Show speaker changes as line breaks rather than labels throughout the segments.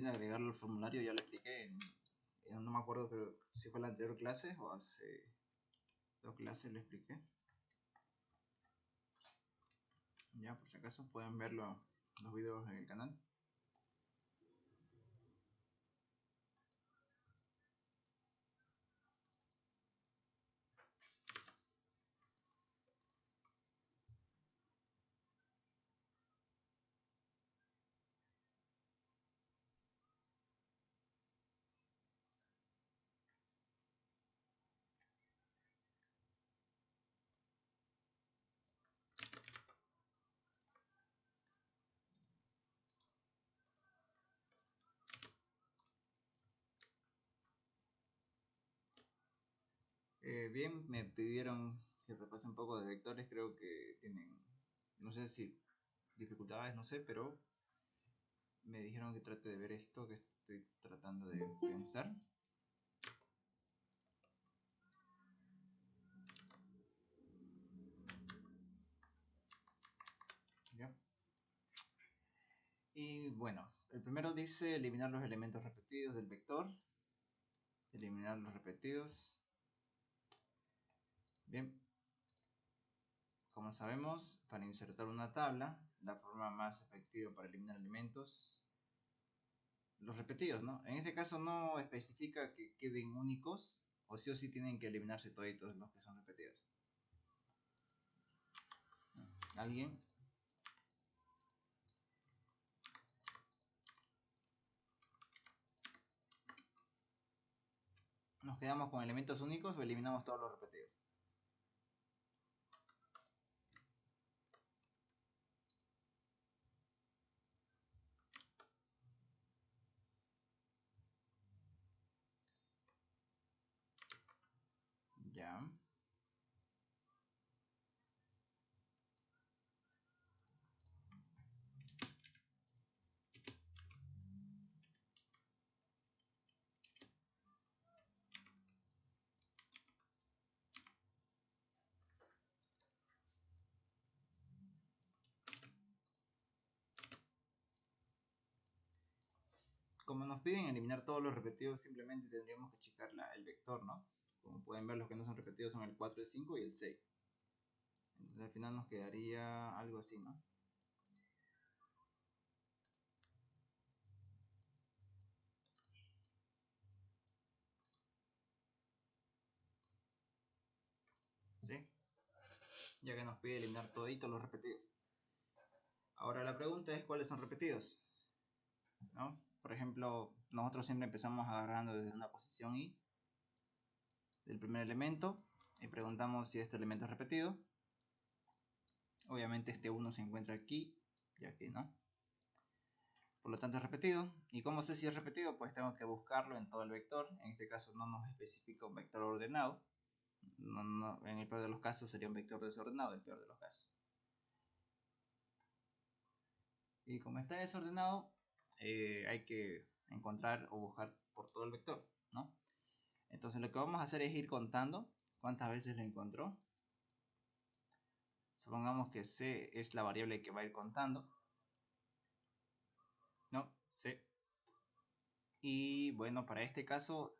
agregarlo al formulario, ya lo expliqué. No me acuerdo, pero si fue la anterior clase o hace 2 clases lo expliqué. Ya, por si acaso pueden verlo los videos en el canal. Bien, me pidieron que repase un poco de vectores, creo que tienen, no sé si dificultades, no sé, pero me dijeron que trate de ver esto que estoy tratando de pensar. ¿Ya? Y bueno, el primero dice eliminar los elementos repetidos del vector. Eliminar los repetidos. Bien. Como sabemos, para insertar una tabla, la forma más efectiva para eliminar elementos, los repetidos, ¿no? En este caso no especifica que queden únicos, o sí tienen que eliminarse todos los que son repetidos. ¿Alguien? ¿Nos quedamos con elementos únicos o eliminamos todos los repetidos? Ya. Como nos piden eliminar todos los repetidos, simplemente tendríamos que checar el vector, ¿no? Como pueden ver, los que no son repetidos son el 4, el 5 y el 6. Entonces al final nos quedaría algo así, ¿no? ¿Sí? Ya que nos pide eliminar toditos los repetidos. Ahora la pregunta es cuáles son repetidos, ¿no? Por ejemplo, nosotros siempre empezamos agarrando desde una posición I del primer elemento y preguntamos si este elemento es repetido. Obviamente este 1 se encuentra aquí, ya que no. Por lo tanto es repetido. ¿Y cómo sé si es repetido? Pues tengo que buscarlo en todo el vector. En este caso no nos especifica un vector ordenado. En el peor de los casos sería un vector desordenado, el peor de los casos. Y como está desordenado, hay que encontrar o buscar por todo el vector, ¿no? Entonces lo que vamos a hacer es ir contando cuántas veces lo encontró. Supongamos que C es la variable que va a ir contando. No, C. Y bueno, para este caso,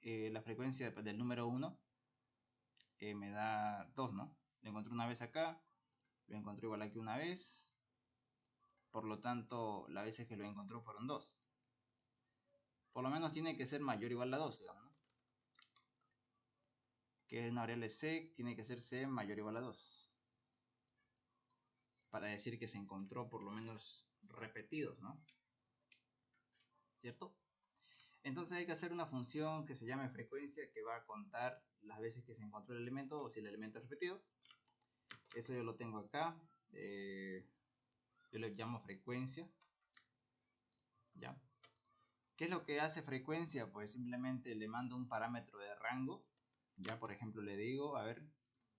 la frecuencia del número 1 me da 2, ¿no? Lo encontré una vez acá, lo encontré igual aquí una vez. Por lo tanto, las veces que lo encontró fueron 2. Por lo menos tiene que ser mayor o igual a 2, digamos, ¿no? Que es una variable C, tiene que ser C mayor o igual a 2. Para decir que se encontró por lo menos repetidos, ¿no? ¿Cierto? Entonces hay que hacer una función que se llame frecuencia, que va a contar las veces que se encontró el elemento o si el elemento es repetido. Eso yo lo tengo acá. Yo le llamo frecuencia. ¿Ya? ¿Qué es lo que hace frecuencia? Pues simplemente le mando un parámetro de rango. Ya, por ejemplo, le digo, a ver,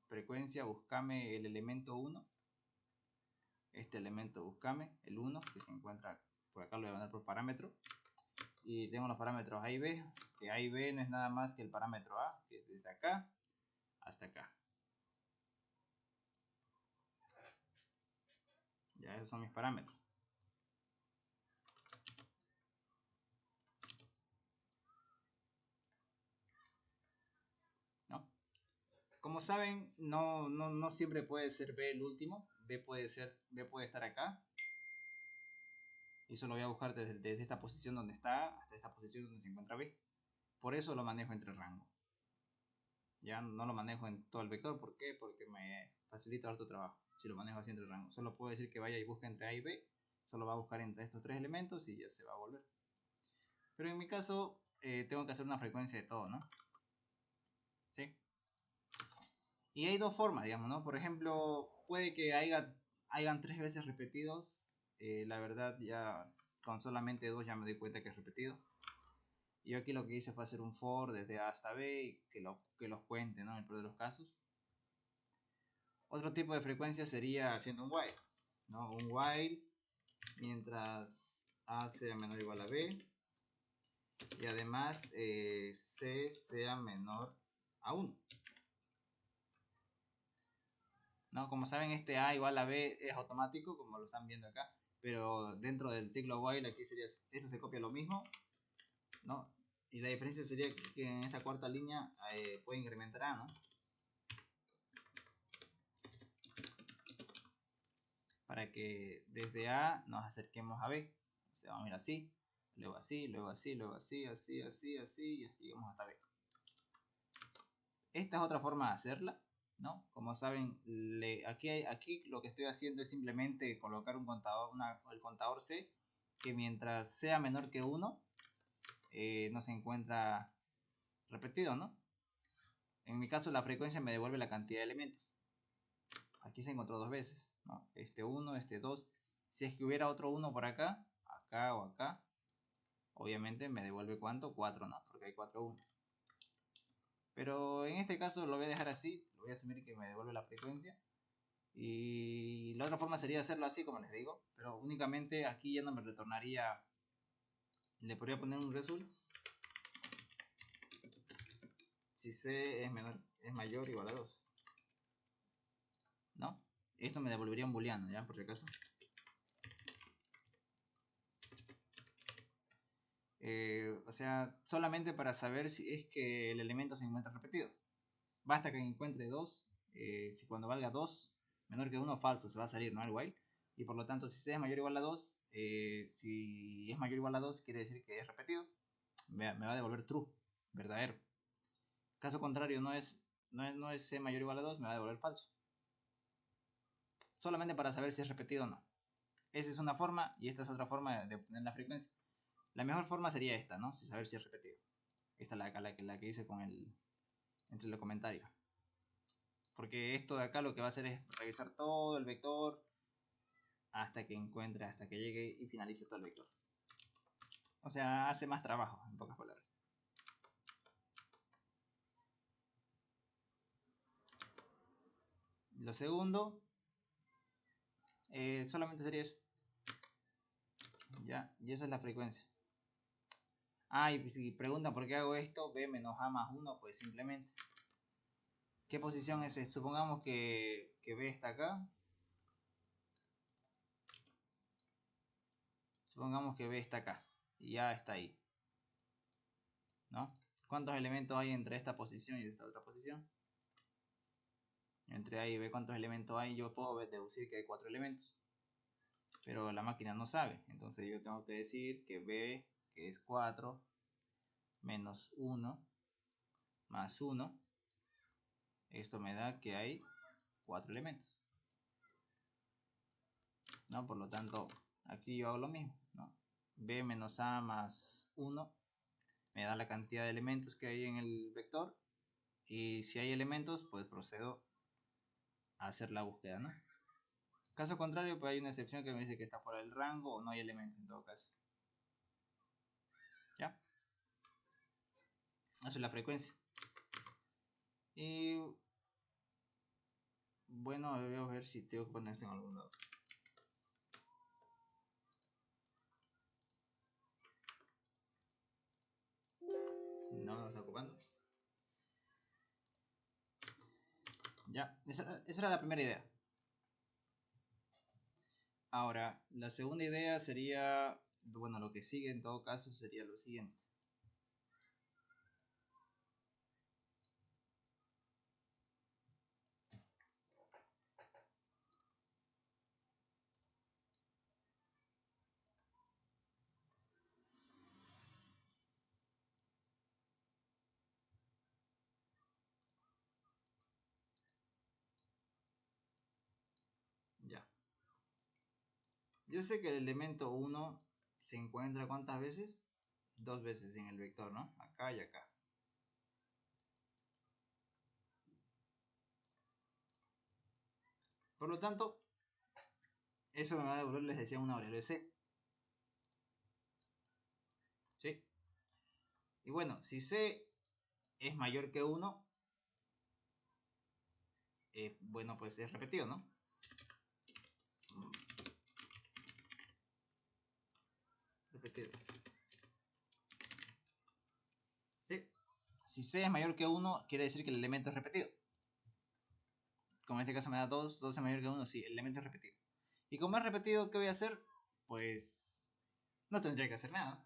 frecuencia, búscame el elemento 1. Este elemento, búscame el 1, que se encuentra por acá, lo voy a mandar por parámetro. Y tengo los parámetros A y B, que A y B no es nada más que el parámetro A, que es desde acá hasta acá. Ya, esos son mis parámetros. Como saben, no siempre puede ser B el último. B puede estar acá. Y eso lo voy a buscar desde esta posición donde está hasta esta posición donde se encuentra B. Por eso lo manejo entre rango. Ya no lo manejo en todo el vector. ¿Por qué? Porque me facilita harto trabajo si lo manejo así entre rango. Solo puedo decir que vaya y busque entre A y B. Solo va a buscar entre estos tres elementos y ya se va a volver. Pero en mi caso tengo que hacer una frecuencia de todo, ¿no? ¿Sí? Y hay dos formas, digamos, ¿no? Por ejemplo, puede que hayan 3 veces repetidos. La verdad ya con solamente 2 ya me doy cuenta que es repetido. Y yo aquí lo que hice fue hacer un for desde A hasta B y que los cuente, ¿no? En el peor de los casos. Otro tipo de frecuencia sería haciendo un while, ¿no? Un while mientras A sea menor o igual a B y además C sea menor a 1. ¿No? Como saben, este A igual a B es automático, como lo están viendo acá, pero dentro del ciclo while aquí sería, esto se copia lo mismo, ¿no? Y la diferencia sería que en esta cuarta línea puede incrementar A, ¿no? Para que desde A nos acerquemos a B. O sea, vamos a ir así, luego así, luego así, luego así, así, así, así, y llegamos hasta B. Esta es otra forma de hacerla, ¿no? Como saben, aquí lo que estoy haciendo es simplemente colocar un contador, el contador C, que mientras sea menor que 1, no se encuentra repetido, ¿no? En mi caso la frecuencia me devuelve la cantidad de elementos. Aquí se encontró 2 veces, ¿no? Este 1, este 2. Si es que hubiera otro 1 por acá, acá o acá, obviamente me devuelve ¿cuánto? 4, ¿no? Porque hay 4 1. Pero en este caso lo voy a dejar así, lo voy a asumir que me devuelve la frecuencia. Y la otra forma sería hacerlo así, como les digo, pero únicamente aquí ya no me retornaría. Le podría poner un result si C es mayor o igual a 2, ¿no? Esto me devolvería un booleano, ¿ya? Por si acaso. O sea, solamente para saber si es que el elemento se encuentra repetido. Basta que encuentre 2, si cuando valga 2 menor que 1 falso se va a salir, ¿no? El while. Y por lo tanto, si C es mayor o igual a 2, si es mayor o igual a 2 quiere decir que es repetido. Me va a devolver true, verdadero. Caso contrario, no es C mayor o igual a 2, me va a devolver falso. Solamente para saber si es repetido o no. Esa es una forma y esta es otra forma de obtener la frecuencia. La mejor forma sería esta, ¿no? Si saber si es repetido. Esta es la que hice entre los comentarios. Porque esto de acá lo que va a hacer es revisar todo el vector hasta que encuentre, hasta que llegue y finalice todo el vector. O sea, hace más trabajo, en pocas palabras. Lo segundo, solamente sería eso. Ya, y esa es la frecuencia. Ah, y si preguntan por qué hago esto, B menos A más 1, pues simplemente. ¿Qué posición es esta? Supongamos que B está acá. Supongamos que B está acá y A está ahí, ¿no? ¿Cuántos elementos hay entre esta posición y esta otra posición? Entre A y B, ¿cuántos elementos hay? Yo puedo deducir que hay 4 elementos. Pero la máquina no sabe. Entonces yo tengo que decir que B, que es 4, menos 1, más 1. Esto me da que hay 4 elementos, ¿no? Por lo tanto, aquí yo hago lo mismo, ¿no? B menos A más 1 me da la cantidad de elementos que hay en el vector. Y si hay elementos, pues procedo a hacer la búsqueda, ¿no? Caso contrario, pues hay una excepción que me dice que está fuera del rango o no hay elementos en todo caso. ¿Ya? Eso es la frecuencia. Y bueno, voy a ver si tengo que poner esto en algún lado. No lo está ocupando. Ya, esa era la primera idea. Ahora, la segunda idea sería, bueno, lo que sigue en todo caso sería lo siguiente. Yo sé que el elemento 1 se encuentra ¿cuántas veces? 2 veces en el vector, ¿no? Acá y acá. Por lo tanto, eso me va a devolver, les decía, una variable C. ¿Sí? Y bueno, si C es mayor que 1, bueno, pues es repetido, ¿no? Repetido. ¿Sí? Si C es mayor que 1, quiere decir que el elemento es repetido. Como en este caso me da 2, 2 es mayor que 1, sí, el elemento es repetido. Y como es repetido, ¿qué voy a hacer? Pues no tendría que hacer nada.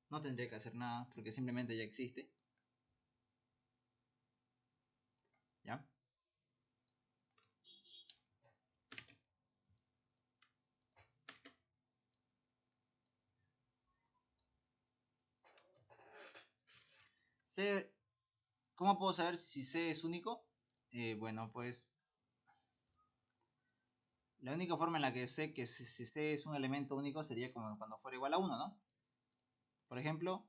No tendría que hacer nada porque simplemente ya existe. ¿Ya? C, ¿cómo puedo saber si C es único? Bueno, pues la única forma en la que sé que si C es un elemento único sería como cuando fuera igual a 1, ¿no? Por ejemplo,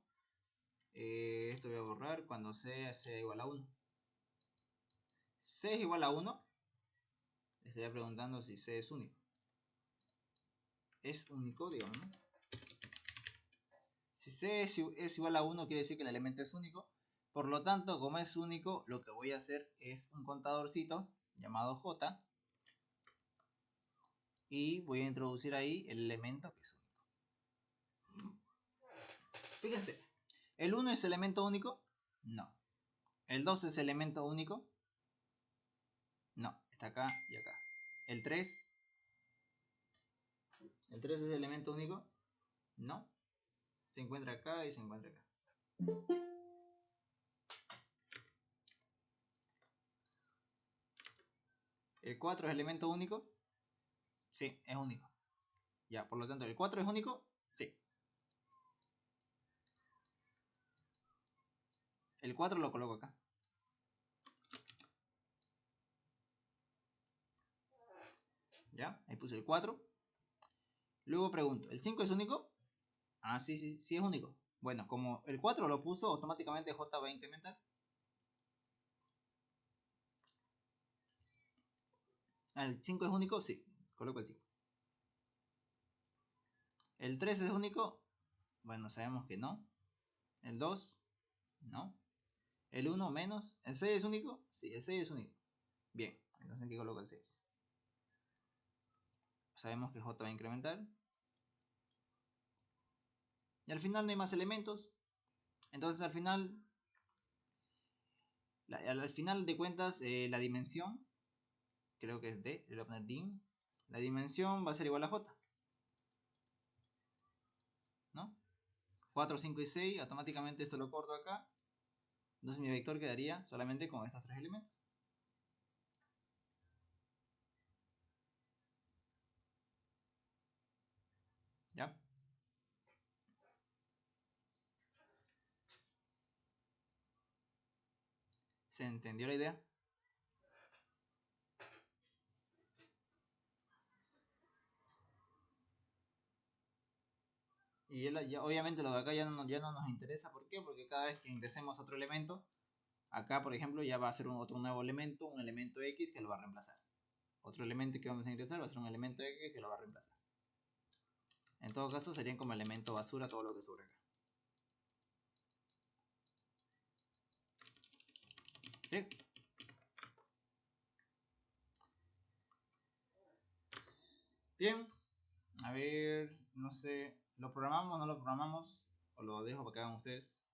esto voy a borrar cuando C sea igual a 1. C es igual a 1, le estaría preguntando si C es único. Es único, digamos, ¿no? Si C es igual a 1, quiere decir que el elemento es único. Por lo tanto, como es único, lo que voy a hacer es un contadorcito llamado J. Y voy a introducir ahí el elemento que es único. Fíjense, ¿el 1 es elemento único? No. ¿El 2 es elemento único? No, está acá y acá. ¿El 3? ¿El 3 es elemento único? No. Se encuentra acá y se encuentra acá. ¿El 4 es elemento único? Sí, es único. Ya, por lo tanto, ¿el 4 es único? Sí. El 4 lo coloco acá. ¿Ya? Ahí puse el 4. Luego pregunto, ¿el 5 es único? Ah, sí, sí, sí es único. Bueno, como el 4 lo puso, automáticamente J va a incrementar. ¿El 5 es único? Sí, coloco el 5. ¿El 3 es único? Bueno, sabemos que no. ¿El 2? No. ¿El 1 menos? ¿El 6 es único? Sí, el 6 es único. Bien, entonces aquí coloco el 6. Sabemos que J va a incrementar. Y al final no hay más elementos. Entonces al final al final de cuentas, la dimensión, creo que es D, le voy a poner dim, la dimensión va a ser igual a J, ¿no? 4, 5 y 6, automáticamente esto lo corto acá, entonces mi vector quedaría solamente con estos tres elementos. ¿Ya? ¿Se entendió la idea? Y obviamente lo de acá ya no nos interesa. ¿Por qué? Porque cada vez que ingresemos otro elemento, acá por ejemplo ya va a ser otro nuevo elemento, un elemento X que lo va a reemplazar. Otro elemento que vamos a ingresar va a ser un elemento X que lo va a reemplazar. En todo caso serían como elemento basura todo lo que sobra acá. ¿Sí? Bien. A ver, no sé, ¿lo programamos o no lo programamos? ¿O lo dejo para que hagan ustedes?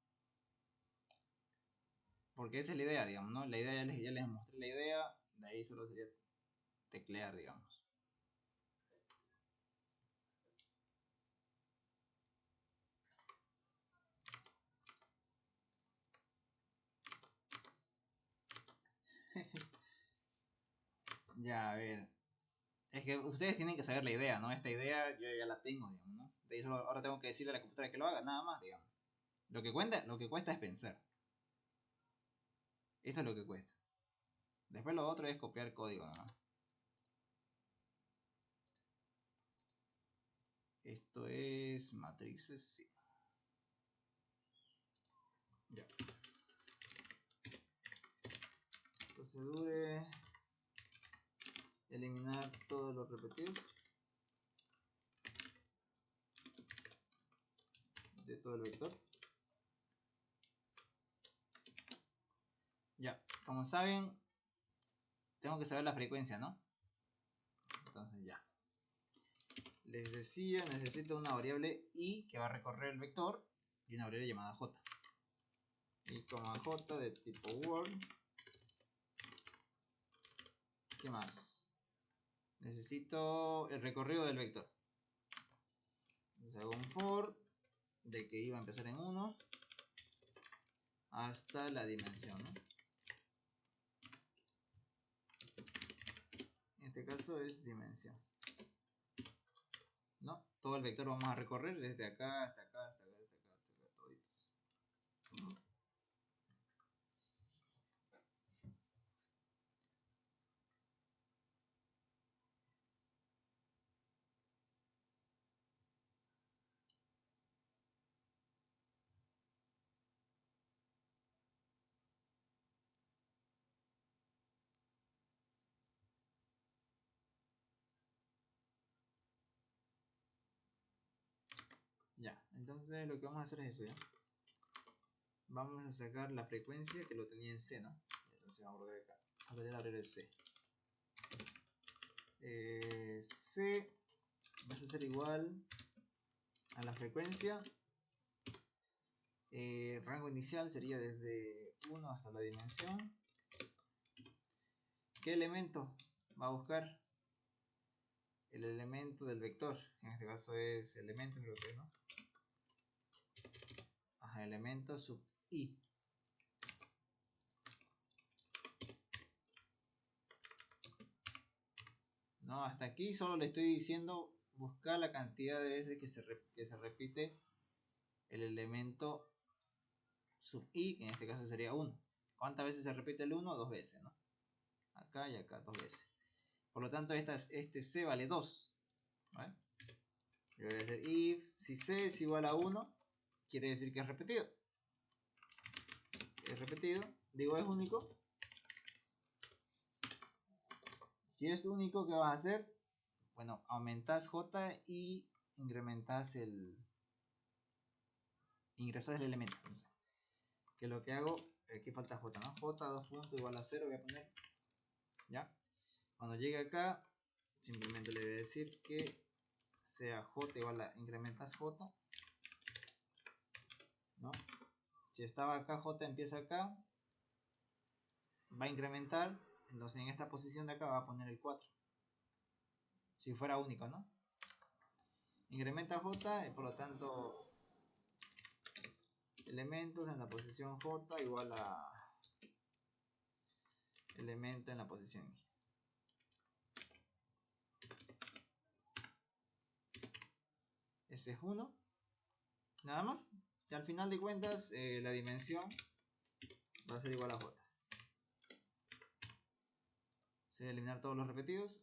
Porque esa es la idea, digamos, ¿no? La idea ya les mostré la idea, de ahí solo sería teclear, digamos. Ya, a ver. Es que ustedes tienen que saber la idea, ¿no? Esta idea yo ya la tengo, digamos, ¿no? De y ahora tengo que decirle a la computadora que lo haga, nada más, digamos. Lo que cuesta es pensar. Eso es lo que cuesta. Después lo otro es copiar código, ¿no? Esto es matrices, sí. Ya. Procedure. Eliminar todos los repetidos. De todo el vector. Ya. Como saben, tengo que saber la frecuencia, ¿no? Entonces ya. Les decía, necesito una variable i que va a recorrer el vector y una variable llamada j. I, j de tipo word. ¿Qué más? Necesito el recorrido del vector. Entonces hago un for de que iba a empezar en 1 hasta la dimensión, ¿no? En este caso es dimensión. ¿No? Todo el vector vamos a recorrer desde acá hasta acá, hasta acá, hasta acá, hasta acá, toditos. Ya, entonces lo que vamos a hacer es eso, ¿ya? Vamos a sacar la frecuencia que lo tenía en C, ¿no? Entonces vamos a volver acá. Voy a abrir el C. C va a ser igual a la frecuencia. Rango inicial sería desde 1 hasta la dimensión. ¿Qué elemento va a buscar? El elemento del vector. En este caso es elemento, creo que, ¿no? Ajá, elemento sub i. No, hasta aquí solo le estoy diciendo buscar la cantidad de veces que se repite el elemento sub i, que en este caso sería 1. ¿Cuántas veces se repite el 1? 2 veces, ¿no? Acá y acá, 2 veces. Por lo tanto, este c vale 2. ¿Vale? Yo voy a hacer if, si c es igual a 1, quiere decir que es repetido. Es repetido, digo es único. Si es único, ¿qué vas a hacer? Bueno, aumentas j y incrementas ingresas el elemento. Entonces, que lo que hago, aquí falta j, ¿no? j 2 puntos igual a 0, voy a poner. ¿Ya? Cuando llegue acá, simplemente le voy a decir que sea j igual a incrementas j, ¿no? Si estaba acá, j empieza acá, va a incrementar, entonces en esta posición de acá va a poner el 4. Si fuera único, ¿no? Incrementa j y por lo tanto elementos en la posición j igual a elemento en la posición i. Ese es 1. Nada más. Y al final de cuentas, la dimensión va a ser igual a j. Se va a eliminar todos los repetidos.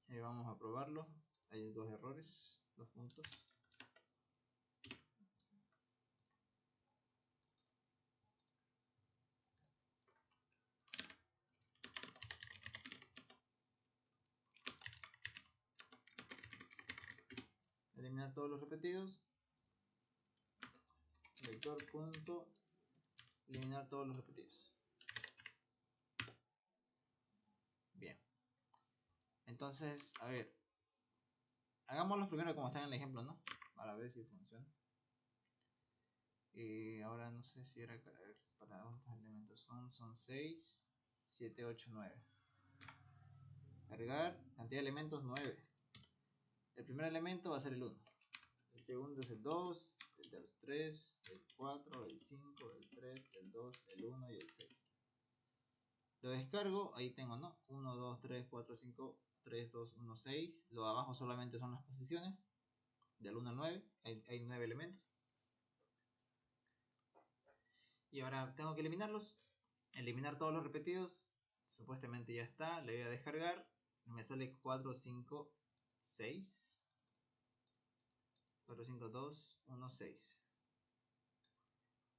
Vamos a probarlo. Hay 2 errores, 2 puntos. Eliminar todos los repetidos. Vector punto eliminar todos los repetidos. Bien. Entonces, a ver. Hagámoslo primero como está en el ejemplo, ¿no? Para ver si funciona. Ahora no sé si era para cuántos elementos son 6, 7, 8, 9. Cargar, cantidad de elementos 9. El primer elemento va a ser el 1. El segundo es el 2, el 3, el 4, el 5, el 3, el 2, el 1 y el 6. Lo descargo, ahí tengo, ¿no? 1, 2, 3, 4, 5, 3, 2, 1, 6. Lo de abajo solamente son las posiciones. del 1 al 9, hay 9 elementos. Y ahora tengo que eliminarlos, eliminar todos los repetidos, supuestamente ya está, le voy a descargar, me sale 4, 5, 6, 4, 5, 2, 1, 6.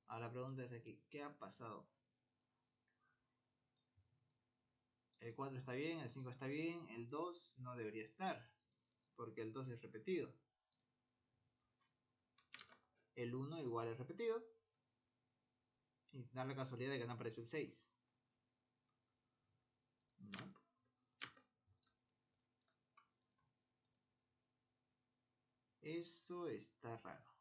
Ahora la pregunta es aquí, ¿qué ha pasado? El 4 está bien, el 5 está bien, el 2 no debería estar, porque el 2 es repetido. El 1 igual es repetido. Y da la casualidad de que no apareció el 6. No. Eso está raro.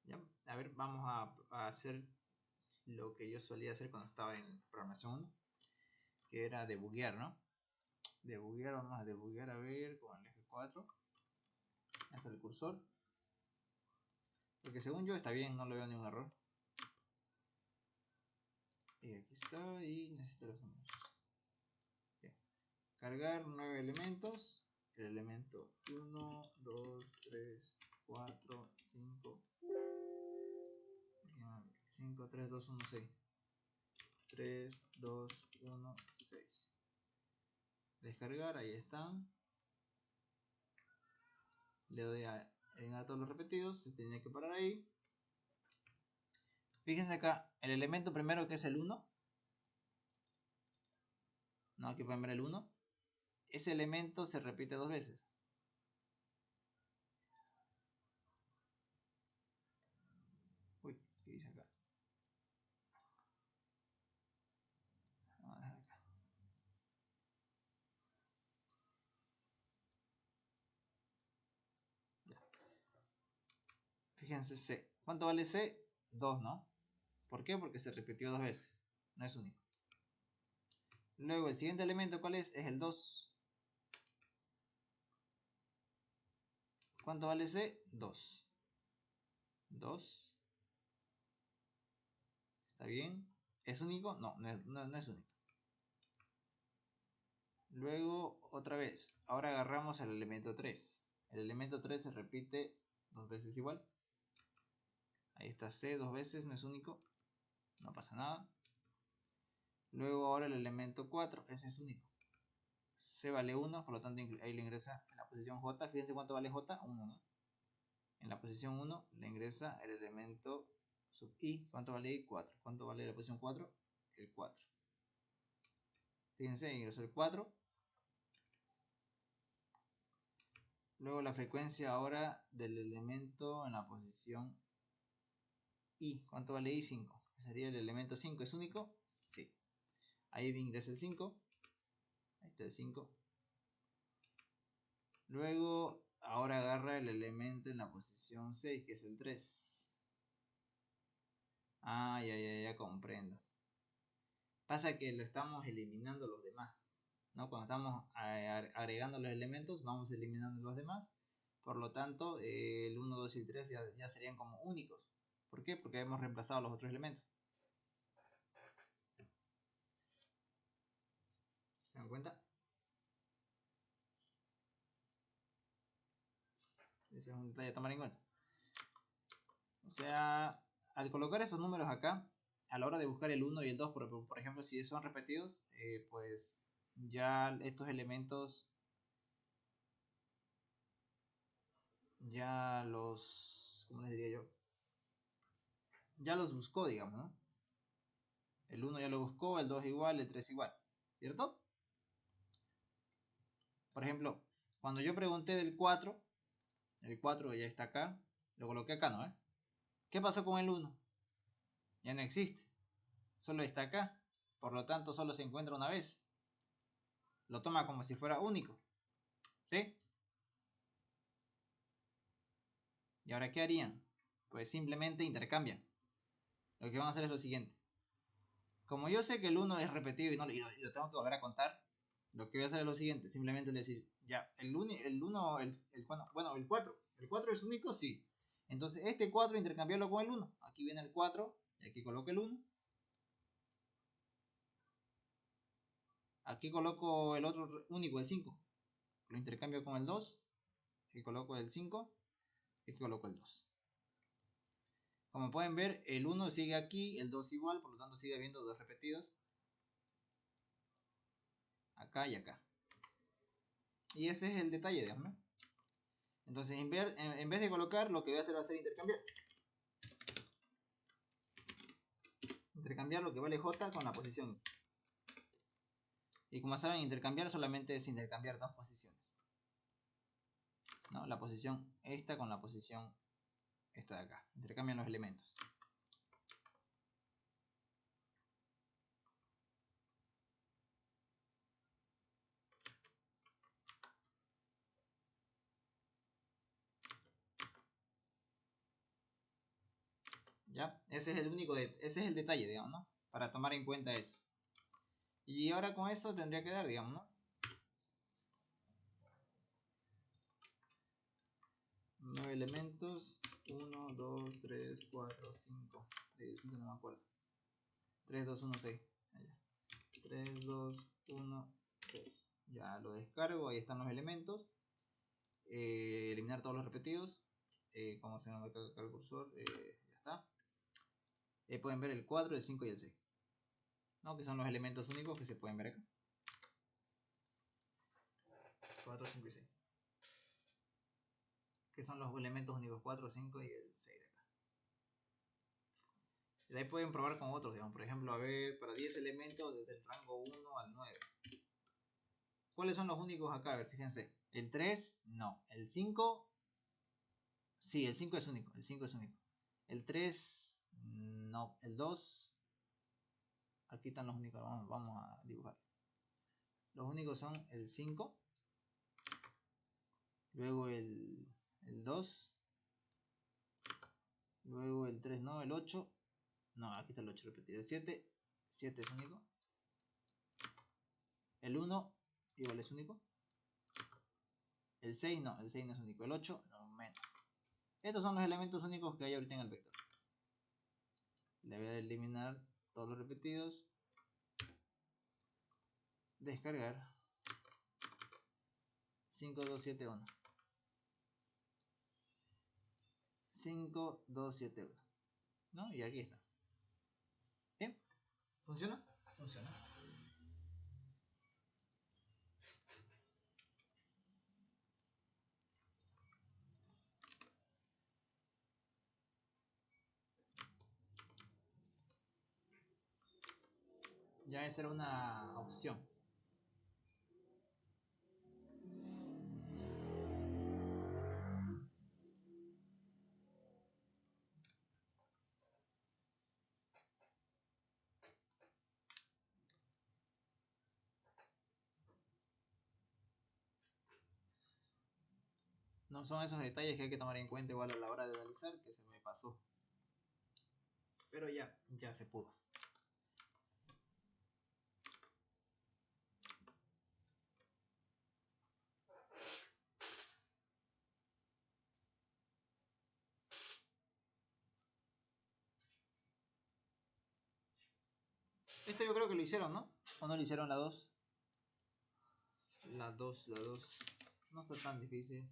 ¿Ya? A ver, vamos a hacer lo que yo solía hacer cuando estaba en programación 1, que era debuguear, ¿no? Debuguear, vamos a debuguear, a ver, con el eje 4. Hasta el cursor. Porque según yo está bien, no le veo ningún error. Y aquí está, y necesito los números. Bien. Cargar 9 elementos. El elemento 1, 2, 3, 4, 5. 5, 3, 2, 1, 6. 3, 2, 1, 6. Descargar, ahí están. Le doy en a todos los repetidos, se tiene que parar ahí. Fíjense acá, el elemento primero que es el 1. No, aquí pueden ver el 1. Ese elemento se repite 2 veces. Uy, ¿qué dice acá? Vamos a dejar acá. Ya. Fíjense C. ¿Cuánto vale C? 2, ¿no? ¿Por qué? Porque se repitió 2 veces. No es único. Luego el siguiente elemento, ¿cuál es? Es el 2. ¿Cuánto vale C? 2. 2. ¿Está bien? ¿Es único? No, no es único. Luego, otra vez. Ahora agarramos el elemento 3. El elemento 3 se repite 2 veces igual. Ahí está C 2 veces, no es único. No pasa nada. Luego ahora el elemento 4. Ese es único. C vale 1, por lo tanto ahí lo ingresa en la posición J. Fíjense cuánto vale J. 1, ¿no? En la posición 1 le ingresa el elemento sub I. ¿Cuánto vale I? 4. ¿Cuánto vale la posición 4? El 4. Fíjense, ingresó el 4. Luego la frecuencia ahora del elemento en la posición I. ¿Cuánto vale I? 5. Sería el elemento 5. ¿Es único? Sí. Ahí ingresa el 5. Ahí está el 5. Luego, ahora agarra el elemento en la posición 6, que es el 3. Ah, ya comprendo. Pasa que lo estamos eliminando los demás, ¿no? Cuando estamos agregando los elementos, vamos eliminando los demás. Por lo tanto, el 1, 2 y 3 ya serían como únicos. ¿Por qué? Porque hemos reemplazado los otros elementos. ¿Se dan cuenta? Ese es un detalle a tomar en cuenta. O sea, al colocar estos números acá, a la hora de buscar el 1 y el 2, por ejemplo, si son repetidos, pues ya estos elementos ya los, ¿cómo les diría yo? Ya los buscó, digamos, ¿no? El 1 ya lo buscó, el 2 igual, el 3 igual, ¿cierto? Por ejemplo, cuando yo pregunté del 4, el 4 ya está acá, lo coloqué acá, ¿no? ¿Qué pasó con el 1? Ya no existe, solo está acá, por lo tanto solo se encuentra una vez. Lo toma como si fuera único, ¿sí? ¿Y ahora qué harían? Pues simplemente intercambian. Lo que van a hacer es lo siguiente. Como yo sé que el 1 es repetido y lo tengo que volver a contar, lo que voy a hacer es lo siguiente. Simplemente decir, ya, el 1, bueno, el 4. ¿El 4 es único? Sí. Entonces este 4 intercambiarlo con el 1. Aquí viene el 4 y aquí coloco el 1. Aquí coloco el otro único, el 5. Lo intercambio con el 2. Aquí coloco el 5. Aquí coloco el 2. Como pueden ver, el 1 sigue aquí, el 2 igual, por lo tanto sigue habiendo 2 repetidos. Acá y acá. Y ese es el detalle, digamos, ¿no? Entonces, en vez de colocar, lo que voy a hacer va a ser intercambiar. Intercambiar lo que vale J con la posición. Y como saben, intercambiar solamente es intercambiar dos posiciones, ¿no? La posición esta con la posición esta de acá. Intercambian los elementos. ¿Ya? Ese es el único, ese es el detalle, digamos, ¿no? Para tomar en cuenta eso. Y ahora con eso tendría que dar, digamos, ¿no? 9 elementos. 1, 2, 3, 4, 5. 5 no me acuerdo. 3, 2, 1, 6. 3, 2, 1, 6. Ya lo descargo, ahí están los elementos. Eliminar todos los repetidos. Como se llama acá el cursor, ya está. Pueden ver el 4, el 5 y el 6, ¿no? Que son los elementos únicos que se pueden ver acá. 4, 5 y 6. Que son los elementos únicos 4, 5 y el 6 de acá. De ahí pueden probar con otros, digamos. Por ejemplo, a ver, para 10 elementos desde el rango 1 al 9. ¿Cuáles son los únicos acá? A ver, fíjense. El 3, no. El 5, sí, el 5 es único. El 5 es único. El 3, no. El 2, aquí están los únicos. Vamos a dibujar. Los únicos son el 5. Luego el 2. Luego el 3, no. El 8. No, aquí está el 8 repetido. El 7. 7 es único. El 1 igual es único. El 6 no, el 6 no es único. El 8 no, menos. Estos son los elementos únicos que hay ahorita en el vector. Le voy a eliminar todos los repetidos. Descargar. 5, 2, 7, 1. 5, 2, 7, 1. ¿No? Y aquí está. ¿Bien? ¿Funciona? Funciona. Ya esa era una opción. No son esos detalles que hay que tomar en cuenta igual a la hora de realizar, que se me pasó. Pero ya se pudo. Esto yo creo que lo hicieron, ¿no? ¿O no lo hicieron la 2? La 2. No está tan difícil.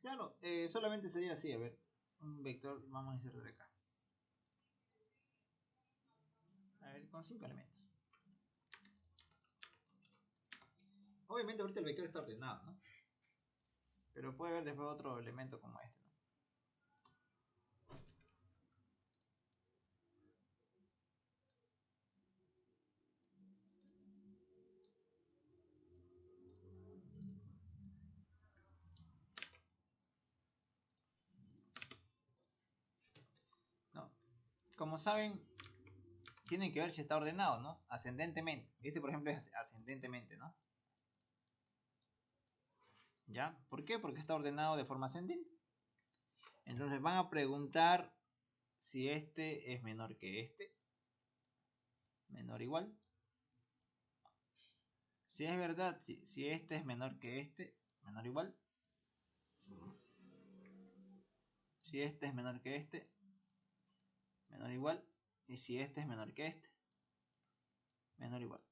Claro, solamente sería así, a ver, un vector, vamos a insertar acá. A ver, while con 5 elementos. Obviamente ahorita el vector está ordenado, ¿no? Pero puede haber después otro elemento como este, ¿no? No. Como saben, tienen que ver si está ordenado, ¿no? Ascendentemente. Este, por ejemplo, es ascendentemente, ¿no? ¿Ya? ¿Por qué? Porque está ordenado de forma ascendente. Entonces van a preguntar si este es menor que este. Menor o igual. Si es verdad, si este es menor que este, menor o igual. Si este es menor que este, menor o igual. Y si este es menor que este, menor o igual.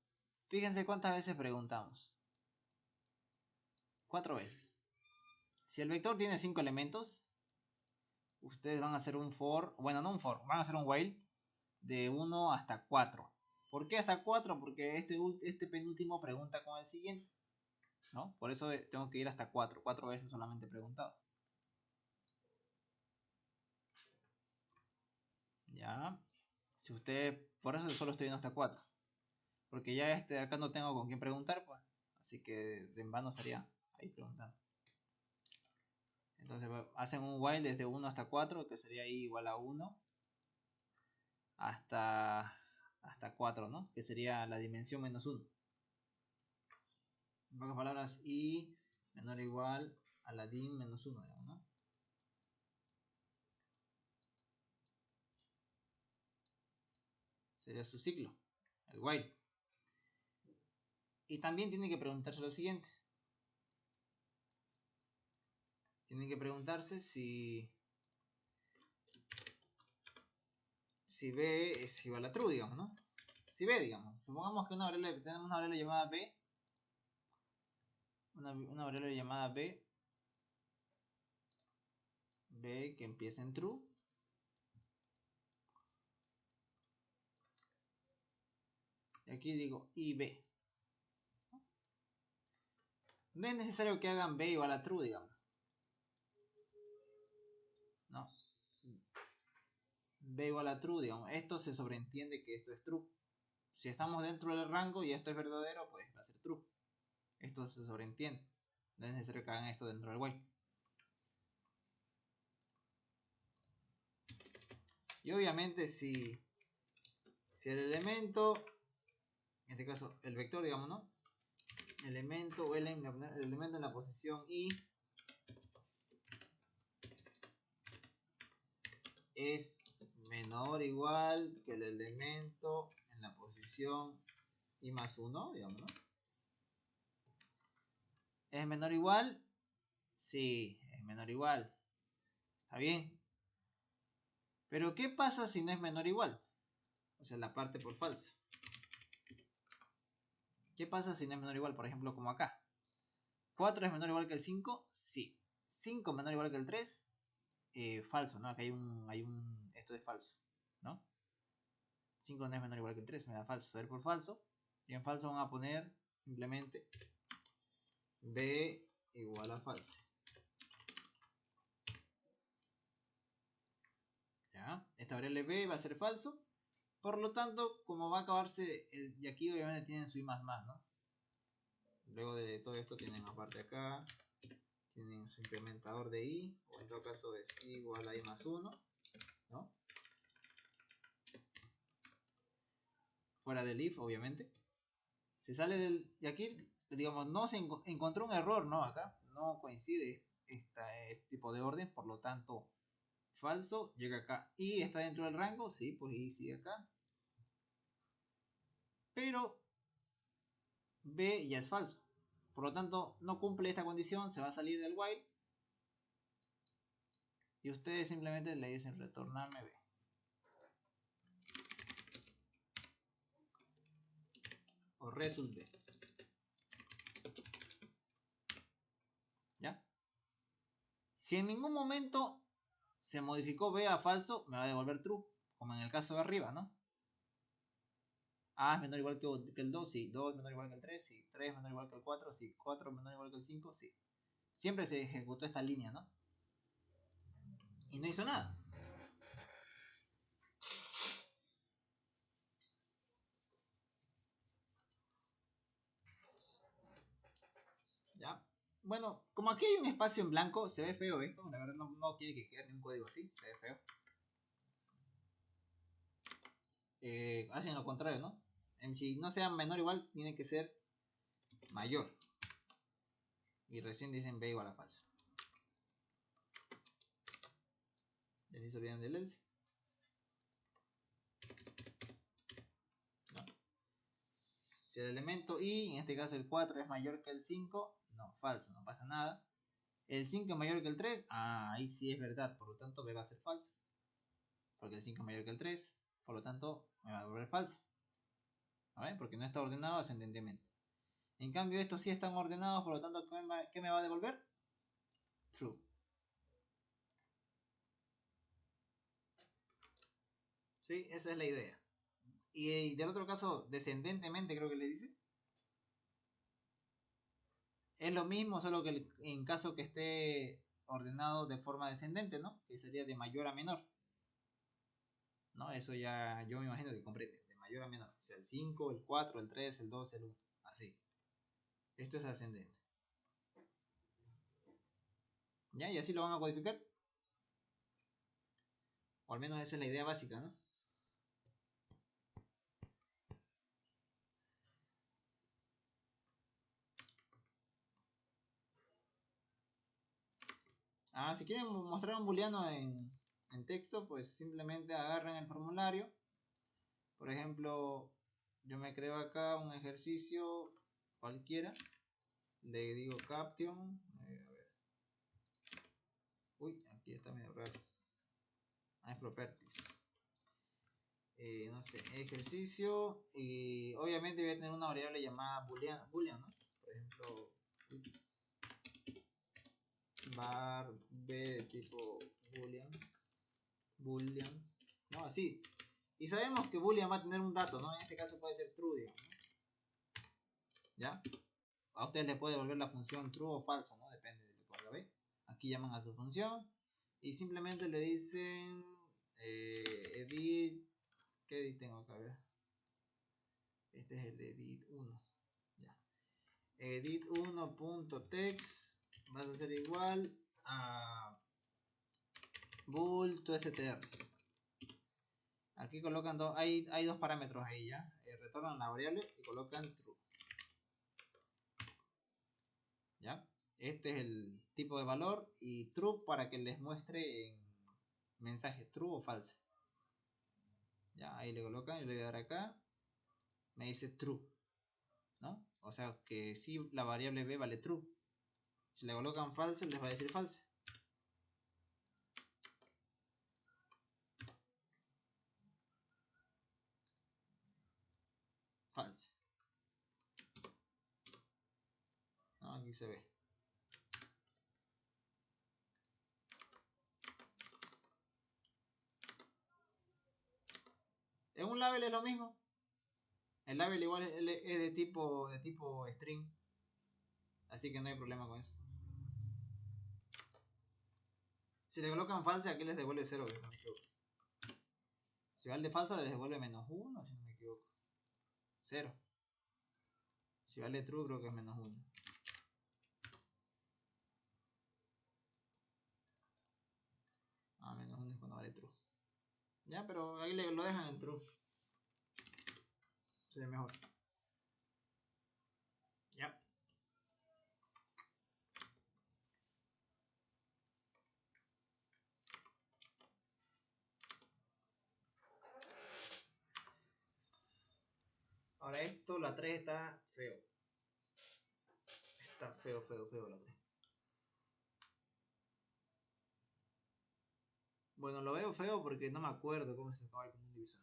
Fíjense cuántas veces preguntamos. 4 veces. Si el vector tiene 5 elementos, ustedes van a hacer un for, bueno, no un for, van a hacer un while de 1 hasta 4. ¿Por qué hasta 4? Porque este penúltimo pregunta con el siguiente, ¿no? Por eso tengo que ir hasta 4. 4 veces solamente preguntado. Ya. Si usted, por eso solo estoy yendo hasta 4. Porque ya acá no tengo con quién preguntar, pues. Así que de en vano estaría ahí preguntando. Entonces hacen un while desde 1 hasta 4, que sería i igual a 1. Hasta 4, ¿no? Que sería la dimensión menos 1. En pocas palabras, i menor o igual a la dim menos 1, digamos, ¿no? Sería su ciclo, el while. Y también tiene que preguntarse lo siguiente. Tiene que preguntarse si B es igual a true, digamos, ¿no? Si B, digamos. Supongamos que tenemos una variable llamada B. Una variable llamada B. B que empieza en true. Y aquí digo IB. No es necesario que hagan B igual a true, digamos. No. B igual a true, digamos. Esto se sobreentiende que esto es true. Si estamos dentro del rango y esto es verdadero, pues va a ser true. Esto se sobreentiende. No es necesario que hagan esto dentro del while. Y obviamente si el elemento, en este caso el vector, digamos, ¿no? El elemento en la posición i es menor o igual que el elemento en la posición i más 1, digamos, ¿no? ¿Es menor o igual? Sí, es menor o igual. ¿Está bien? Pero ¿qué pasa si no es menor o igual? O sea, la parte por falso. ¿Qué pasa si no es menor o igual? Por ejemplo, como acá. 4 es menor o igual que el 5, sí. 5 menor o igual que el 3, falso, ¿no? Acá esto es falso, ¿no? 5 no es menor o igual que el 3, me da falso. Saber por falso. Y en falso van a poner simplemente B igual a falso. ¿Ya? Esta variable B va a ser falso. Por lo tanto, como va a acabarse, y aquí obviamente tienen su i más más, ¿no? Luego de todo esto tienen aparte acá, tienen su incrementador de i, o en todo caso es i igual a i más 1, ¿no? Fuera del if, obviamente. Se sale de aquí, digamos, no se encontró un error, ¿no? Acá no coincide este tipo de orden, por lo tanto, falso, llega acá. ¿Y está dentro del rango? Sí, pues y sigue acá. Pero B ya es falso. Por lo tanto, no cumple esta condición, se va a salir del while. Y ustedes simplemente le dicen retornarme B. O result B. ¿Ya? Si en ningún momento se modificó B a falso, me va a devolver true. Como en el caso de arriba, ¿no? A es menor o igual que el 2, sí. 2 es menor o igual que el 3, sí. 3 es menor o igual que el 4, sí. 4 es menor o igual que el 5, sí. Siempre se ejecutó esta línea, ¿no? Y no hizo nada. ¿Ya? Bueno, como aquí hay un espacio en blanco, se ve feo esto. La verdad no tiene que quedar ni un código así, se ve feo. Hacen lo contrario, ¿no? Si no sea menor o igual, tiene que ser mayor. Y recién dicen b igual a falso. Y así se olvidan del else. No. Si el elemento i, en este caso el 4, es mayor que el 5, no, falso, no pasa nada. El 5 es mayor que el 3, ahí sí es verdad, por lo tanto b va a ser falso. Porque el 5 es mayor que el 3, por lo tanto me va a devolver falso. ¿Vale? Porque no está ordenado ascendentemente. En cambio, estos sí están ordenados, por lo tanto, ¿qué me va a devolver? True. ¿Sí? Esa es la idea. Y del otro caso, descendentemente creo que le dice. Es lo mismo, solo que en caso que esté ordenado de forma descendente, ¿no? Que sería de mayor a menor. ¿No? Eso ya yo me imagino que comprende. De mayor a menor. O sea, el 5, el 4, el 3, el 2, el 1. Así. Esto es ascendente. ¿Ya? Y así lo van a codificar. O al menos esa es la idea básica, ¿no? Si quieren mostrar un booleano en texto, pues simplemente agarran el formulario. Por ejemplo, yo me creo acá un ejercicio cualquiera. Le digo caption. A ver. Uy, aquí está medio raro. Es properties. No sé, ejercicio. Y obviamente voy a tener una variable llamada boolean, ¿no? Por ejemplo, var b de tipo boolean, ¿no? Así. Y sabemos que boolean va a tener un dato, ¿no? En este caso puede ser true, digamos, ¿no? ¿Ya? A ustedes les puede devolver la función true o falso, ¿no? Depende de lo que haga, ¿ve? Aquí llaman a su función y simplemente le dicen edit. ¿Qué edit tengo acá? A ver. Este es el edit 1. Ya. Edit 1.text vas a ser igual a bool to str. Aquí colocan hay dos parámetros ahí, ya. Retornan la variable y colocan true. ¿Ya? Este es el tipo de valor y true para que les muestre en mensaje true o falso. Ya, ahí le colocan, yo le voy a dar acá, me dice true, ¿no? O sea que si la variable b vale true. Si le colocan falso, les va a decir falso. Falso. ¿No? Aquí se ve. En un label es lo mismo. El label igual es de tipo string. Así que no hay problema con eso. Si le colocan falso, aquí les devuelve 0, que si no me equivoco. Si va el de falso, les devuelve -1, si no me equivoco. 0. Si vale true, creo que es -1. -1 es cuando vale true. Ya, pero ahí lo dejan en true. Sería mejor. Ya. Ahora esto, la 3 está feo. Está feo la 3. Bueno, lo veo feo porque no me acuerdo cómo se sacaba el común divisor.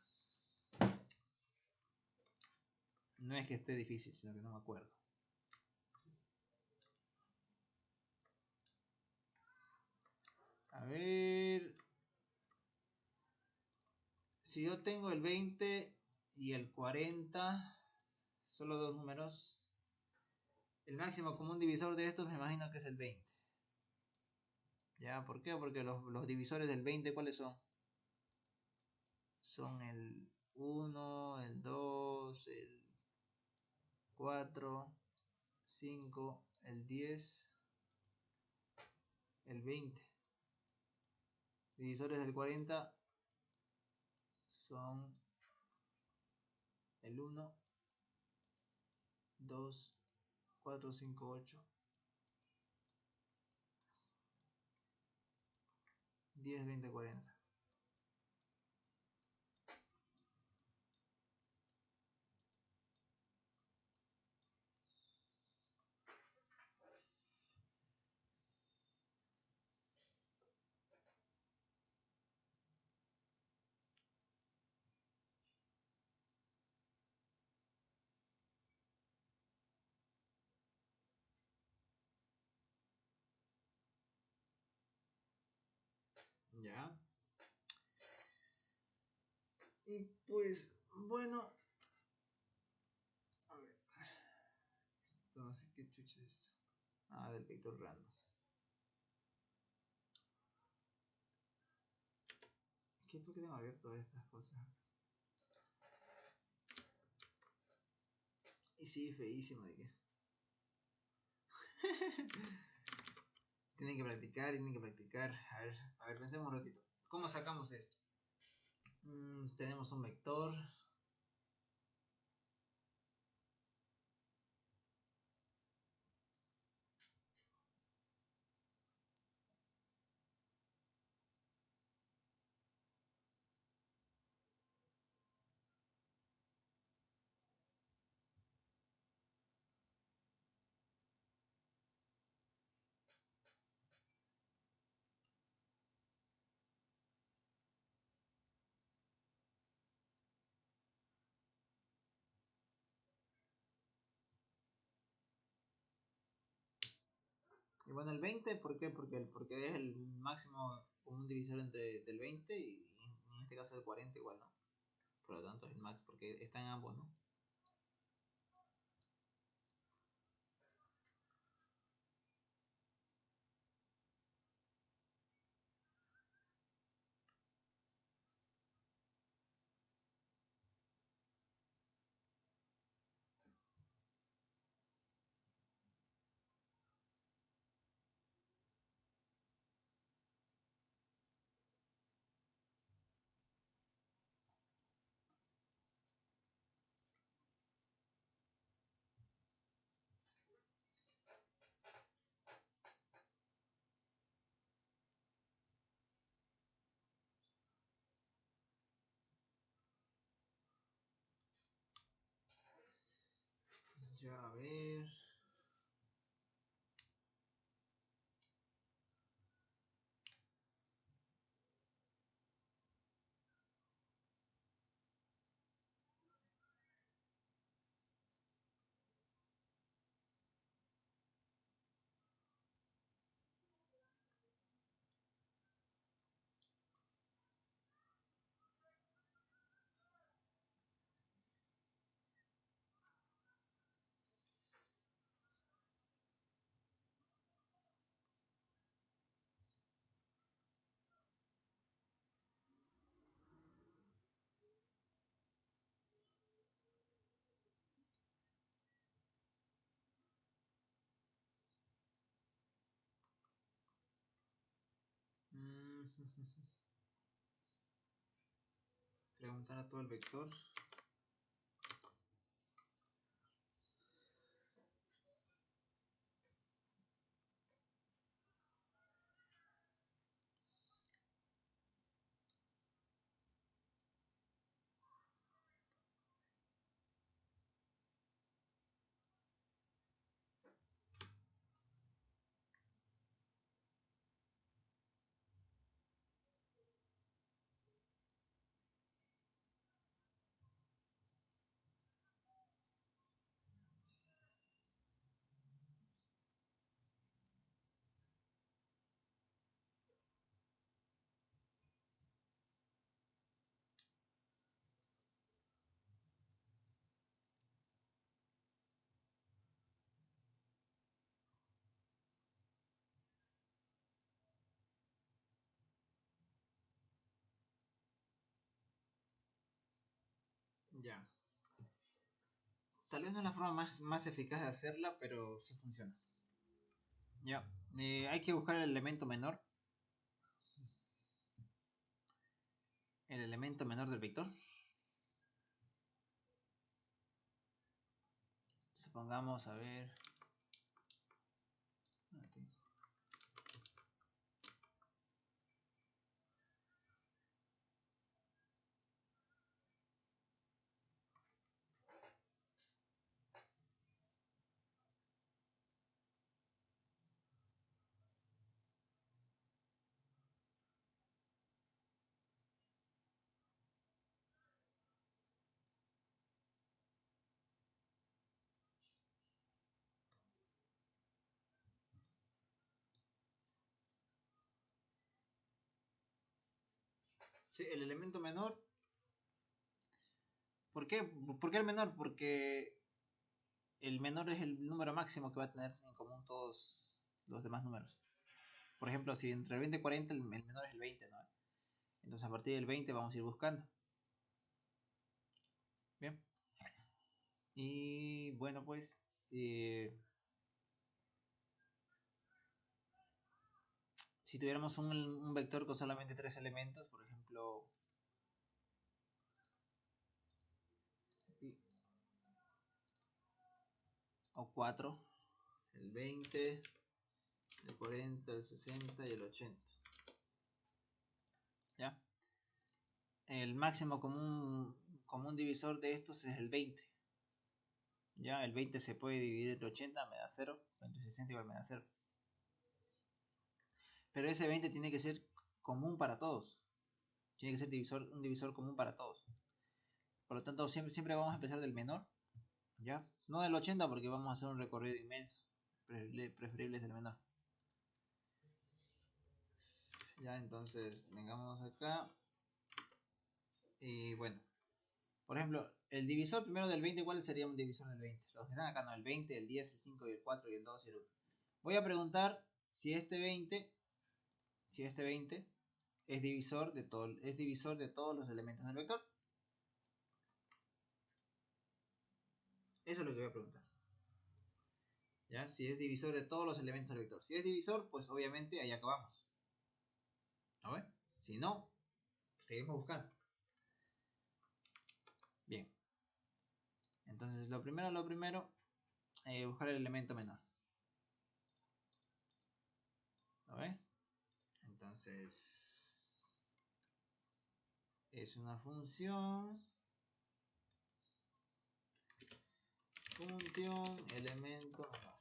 No es que esté difícil, sino que no me acuerdo. A ver. Si yo tengo el 20 y el 40, solo dos números. El máximo común divisor de estos me imagino que es el 20. ¿Ya? ¿Por qué? Porque los divisores del 20, ¿cuáles son? Son el 1, el 2, el 4, 5, el 10, el 20. Divisores del 40 son el 1, 2, 4, 5, 8, 10, 20, 40. ¿Ya? Y pues, bueno, a ver. Entonces, ¿qué chucha es esto? Ah, del vector random. ¿Por qué tengo abierto estas cosas? Y sí, feísimo de que. Tienen que practicar, tienen que practicar. A ver, pensemos un ratito. ¿Cómo sacamos esto? Tenemos un vector. Y bueno, el 20, ¿por qué? Porque es el máximo común divisor del 20 y en este caso el 40 igual, ¿no? Por lo tanto es el max, porque está en ambos, ¿no? Ya, a ver. Mm, Preguntar a todo el vector. Ya. Tal vez no es la forma más eficaz de hacerla, pero sí funciona. Ya. Hay que buscar el elemento menor. El elemento menor del vector. Supongamos, a ver. Aquí. Sí, el elemento menor. ¿Por qué? ¿Por qué el menor? Porque el menor es el número máximo que va a tener en común todos los demás números. Por ejemplo, si entre el 20 y 40 el menor es el 20, ¿no? Entonces a partir del 20 vamos a ir buscando. Bien. Y bueno, pues si tuviéramos un vector con solamente 3 elementos, por ejemplo, o 4, el 20, el 40, el 60 y el 80. ¿Ya? El máximo común divisor de estos es el 20. Ya, el 20 se puede dividir entre 80, me da 0, entre 60 igual me da 0. Pero ese 20 tiene que ser común para todos. Tiene que ser un divisor común para todos. Por lo tanto, siempre vamos a empezar del menor. ¿Ya? No del 80 porque vamos a hacer un recorrido inmenso. Preferible es del menor. Ya, entonces, vengamos acá. Y bueno. Por ejemplo, el divisor primero del 20, ¿cuál sería un divisor del 20? Los que están acá, no, el 20, el 10, el 5, el 4 y el 2 y el 1. Voy a preguntar si este 20 es divisor de todos los elementos del vector. Eso es lo que voy a preguntar. ¿Ya? Si es divisor de todos los elementos del vector. Si es divisor, pues obviamente ahí acabamos. ¿No ven? Si no, seguimos buscando. Bien. Entonces, lo primero, buscar el elemento menor. ¿Lo ven? Entonces, es una función elemento menor.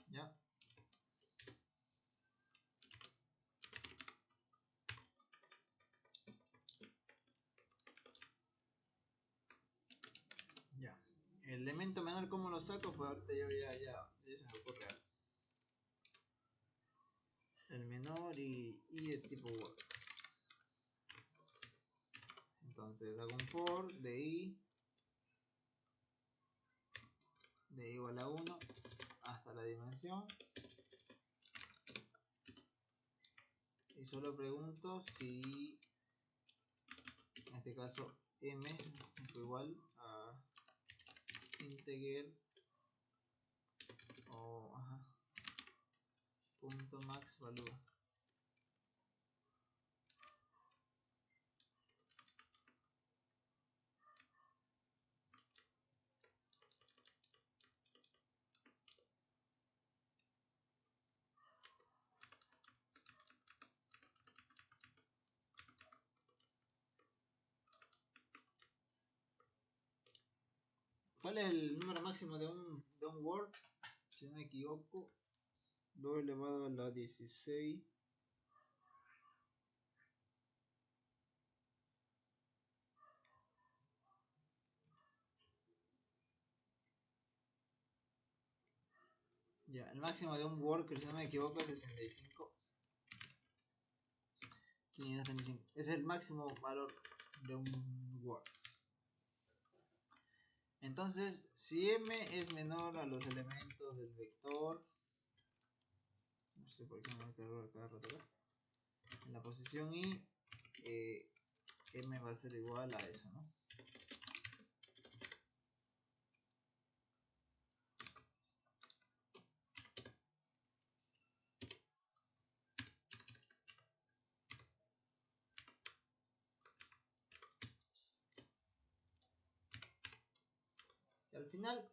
¿Ya? Ya. El elemento menor, ¿cómo lo saco? Pues ahorita yo ya se me ocurre algo. El menor y de tipo word. Entonces hago un for de i igual a 1 hasta la dimensión. Y solo pregunto si en este caso m es igual a integer o punto max value. ¿Cuál es el número máximo de un word? Si no me equivoco, 2 elevado a la 16. Ya, el máximo de un word, que si no me equivoco, es 65. 525. Ese es el máximo valor de un word. Entonces, si m es menor a los elementos del vector, no sé por qué me voy a cargar cada rato acá, en la posición i, m va a ser igual a eso, ¿no? Y al final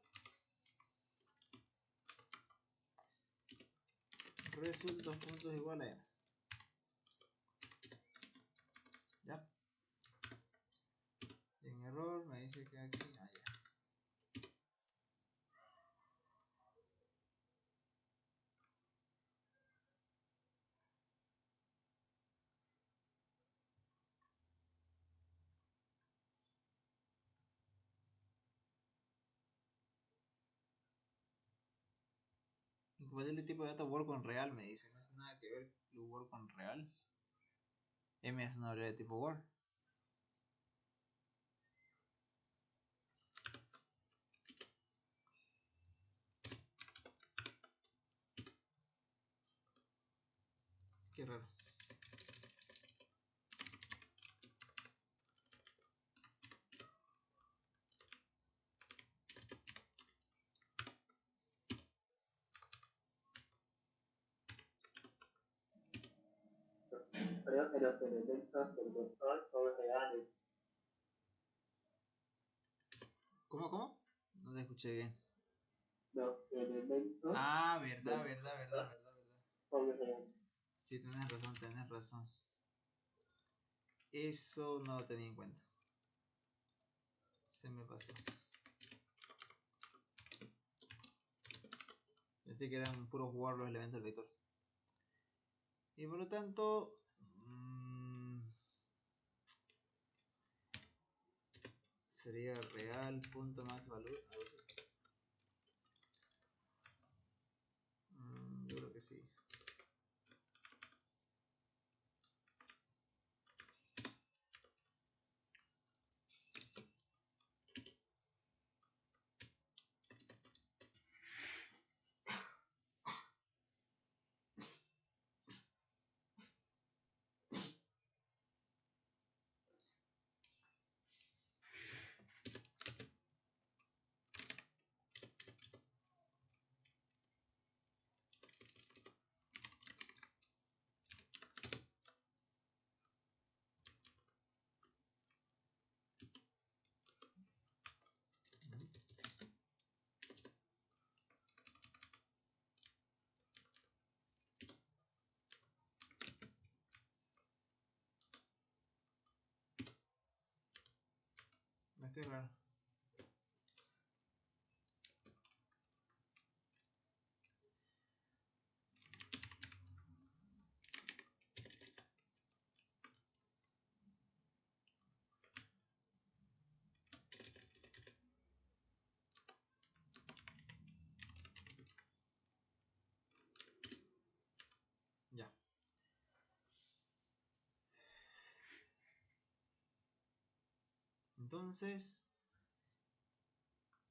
result 2 puntos igual a m. ¿Ya? En error me dice que aquí, ya. Incompatible tipo de data word con real, me dice. No tiene nada que ver word con real. M es una variable de tipo word. Qué raro.
Los elementos del vector son reales.
¿Cómo? No te escuché bien.
Los elementos
Ah,
del
verdad.
vector son reales.
Sí, tenés razón. Eso no lo tenía en cuenta. Se me pasó. Pensé que eran puros jugar los elementos del vector. Y por lo tanto... sería real.maxvalue. Yo creo que sí. Qué raro. Ya. Entonces,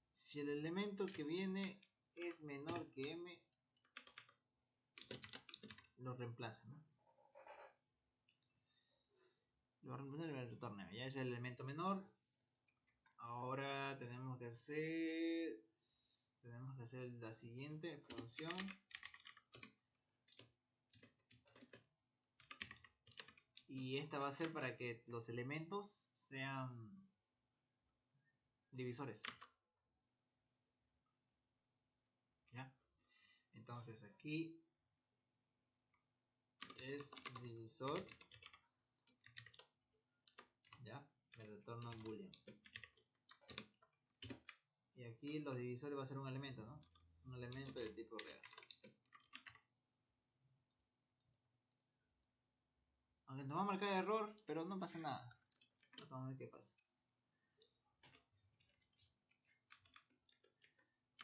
si el elemento que viene es menor que m, lo reemplaza, ¿no? Lo reemplaza y lo retorna. Ya es el elemento menor. Ahora tenemos que hacer la siguiente función. Y esta va a ser para que los elementos sean divisores. ¿Ya? Entonces aquí es divisor. ¿Ya? Me retorna un boolean. Y aquí los divisores va a ser un elemento, ¿no? Un elemento de tipo real. Aunque nos va a marcar error, pero no pasa nada. Vamos a ver qué pasa.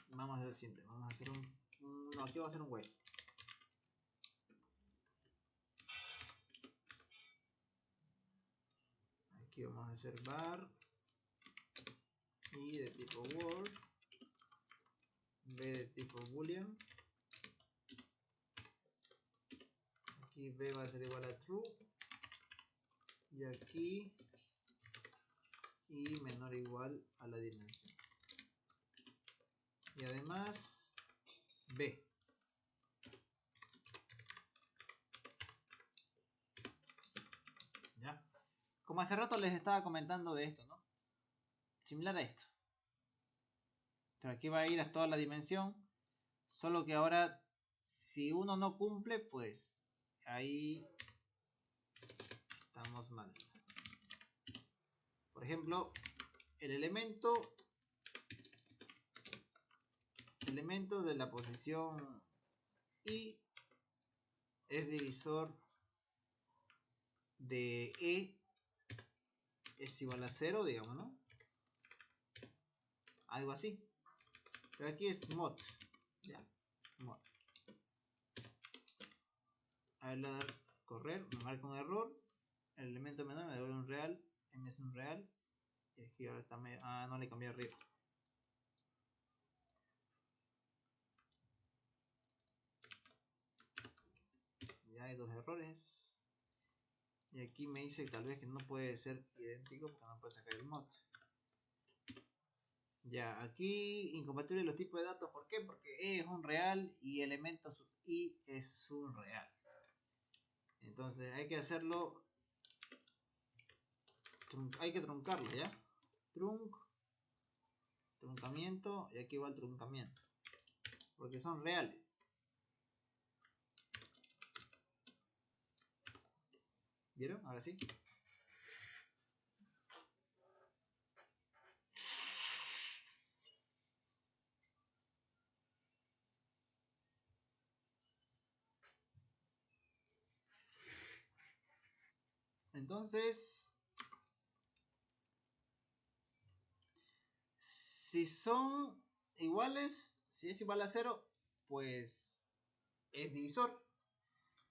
Vamos a hacer lo siguiente. Vamos a hacer no, aquí vamos a hacer un while. Aquí vamos a hacer var i de tipo word, b de tipo boolean. Aquí b va a ser igual a true. Y aquí y menor o igual a la dimensión. Y además b. ¿Ya? Como hace rato les estaba comentando de esto, ¿no? Similar a esto. Pero aquí va a ir a toda la dimensión. Solo que ahora, si uno no cumple, pues ahí estamos mal. Por ejemplo, el elemento de la posición I es divisor de E es igual a 0, digamos, ¿no? Algo así. Pero aquí es mod. Ya, mod. A ver, le voy a dar correr, me marca un error. El elemento menor me devuelve un real. M es un real. Y aquí ahora está medio. Ah, no le cambié arriba. Ya hay dos errores. Y aquí me dice tal vez que no puede ser idéntico porque no puede sacar el mod. Ya, aquí incompatible los tipos de datos. ¿Por qué? Porque E es un real y elemento sub I es un real. Entonces hay que hacerlo. Hay que truncarlo, ¿ya? Truncamiento. Y aquí va el truncamiento. Porque son reales. ¿Vieron? Ahora sí. Entonces, si son iguales, si es igual a 0, pues es divisor.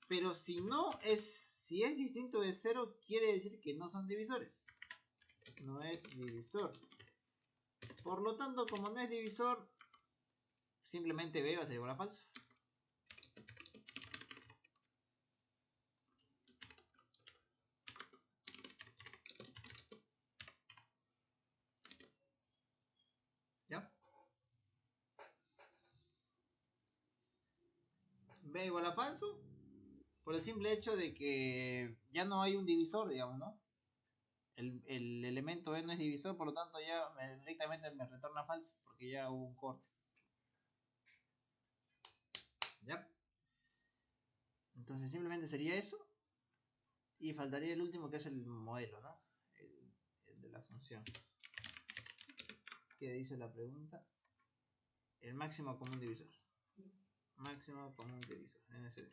Pero si no es, si es distinto de 0, quiere decir que no son divisores. No es divisor. Por lo tanto, como no es divisor, simplemente B va a ser igual a falso. ¿Ya? B igual a falso. Por el simple hecho de que ya no hay un divisor, digamos, ¿no? El elemento B no es divisor, por lo tanto ya directamente me retorna falso porque ya hubo un corte. ¿Ya? Entonces simplemente sería eso. Y faltaría el último que es el modelo, ¿no? El de la función. ¿Qué dice la pregunta? El máximo común divisor. Máximo común divisor. MCD.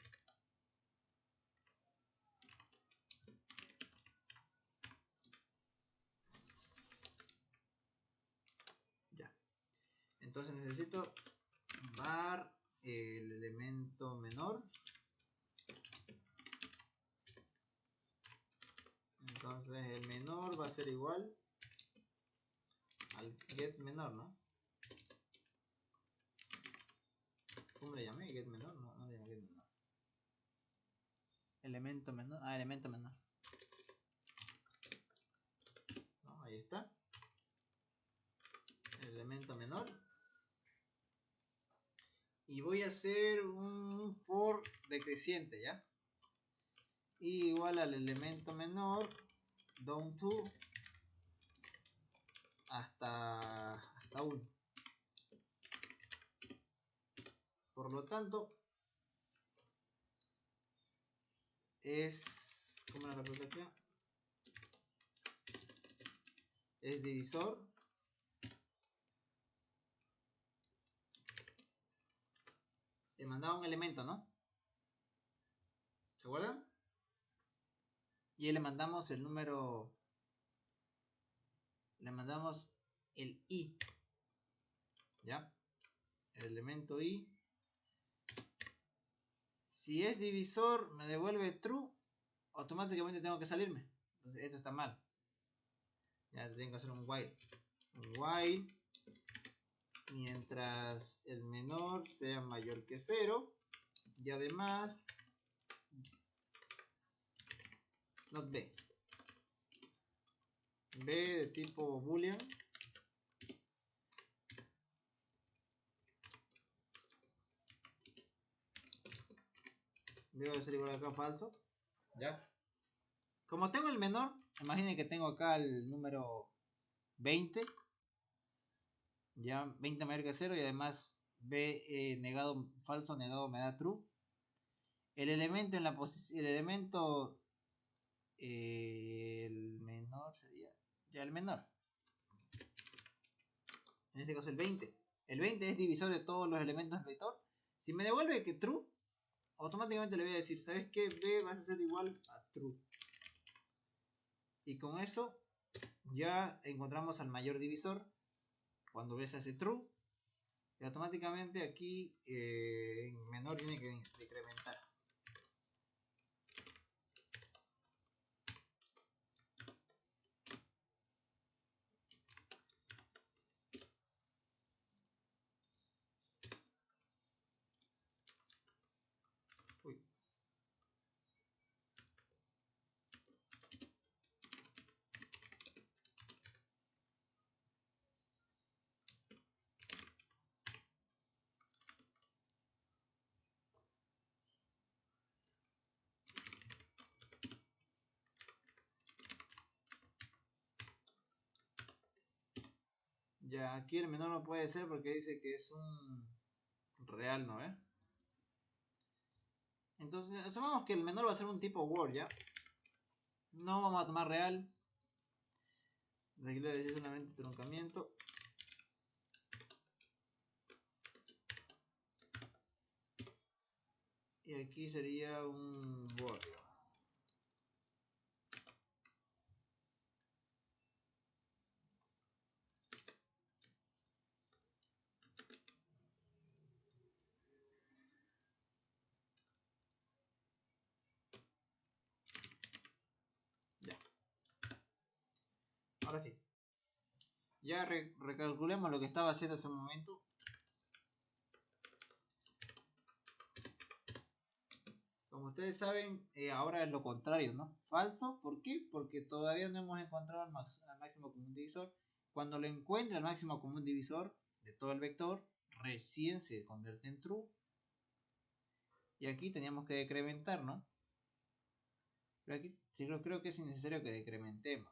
Ya. Entonces necesito var el elemento menor. Entonces el menor va a ser igual al get menor, ¿no? ¿Cómo le llamé? Get menor, no le llamé get menor. Elemento menor, elemento menor. No, ahí está. El elemento menor. Y voy a hacer un for decreciente, ¿ya? Y igual al elemento menor, down to hasta 1. Por lo tanto, es, ¿cómo era la pregunta? Es divisor le mandaba un elemento, ¿no? ¿Se acuerdan? Y le mandamos el número, le mandamos el i, ¿ya? El elemento i. Si es divisor me devuelve true, automáticamente tengo que salirme. Entonces esto está mal. Ya tengo que hacer un while. Un while mientras el menor sea mayor que 0 y además not b. B de tipo boolean. Debe ser igual acá falso. Ya. Como tengo el menor, imaginen que tengo acá el número 20. Ya 20 mayor que 0 y además B negado falso negado me da true. El elemento en la posición, el elemento el menor sería ya el menor. En este caso el 20. El 20 es divisor de todos los elementos del vector. Si me devuelve que true, automáticamente le voy a decir, ¿sabes qué? B va a ser igual a true. Y con eso ya encontramos al mayor divisor. Cuando B se hace true, y automáticamente aquí en menor tiene que decrementar. Uy. Ya, aquí el menor no puede ser porque dice que es un real, ¿no? Entonces, asumamos que el menor va a ser un tipo word, ¿ya? No vamos a tomar real. De aquí le voy a decir solamente truncamiento. Y aquí sería un word. Ya. Ahora sí. Ya recalculemos lo que estaba haciendo hace un momento. Como ustedes saben, ahora es lo contrario, ¿no? Falso, ¿por qué? Porque todavía no hemos encontrado al máximo común divisor. Cuando lo encuentre el máximo común divisor de todo el vector, recién se convierte en true. Y aquí teníamos que decrementar, ¿no? Pero aquí creo que es innecesario que decrementemos.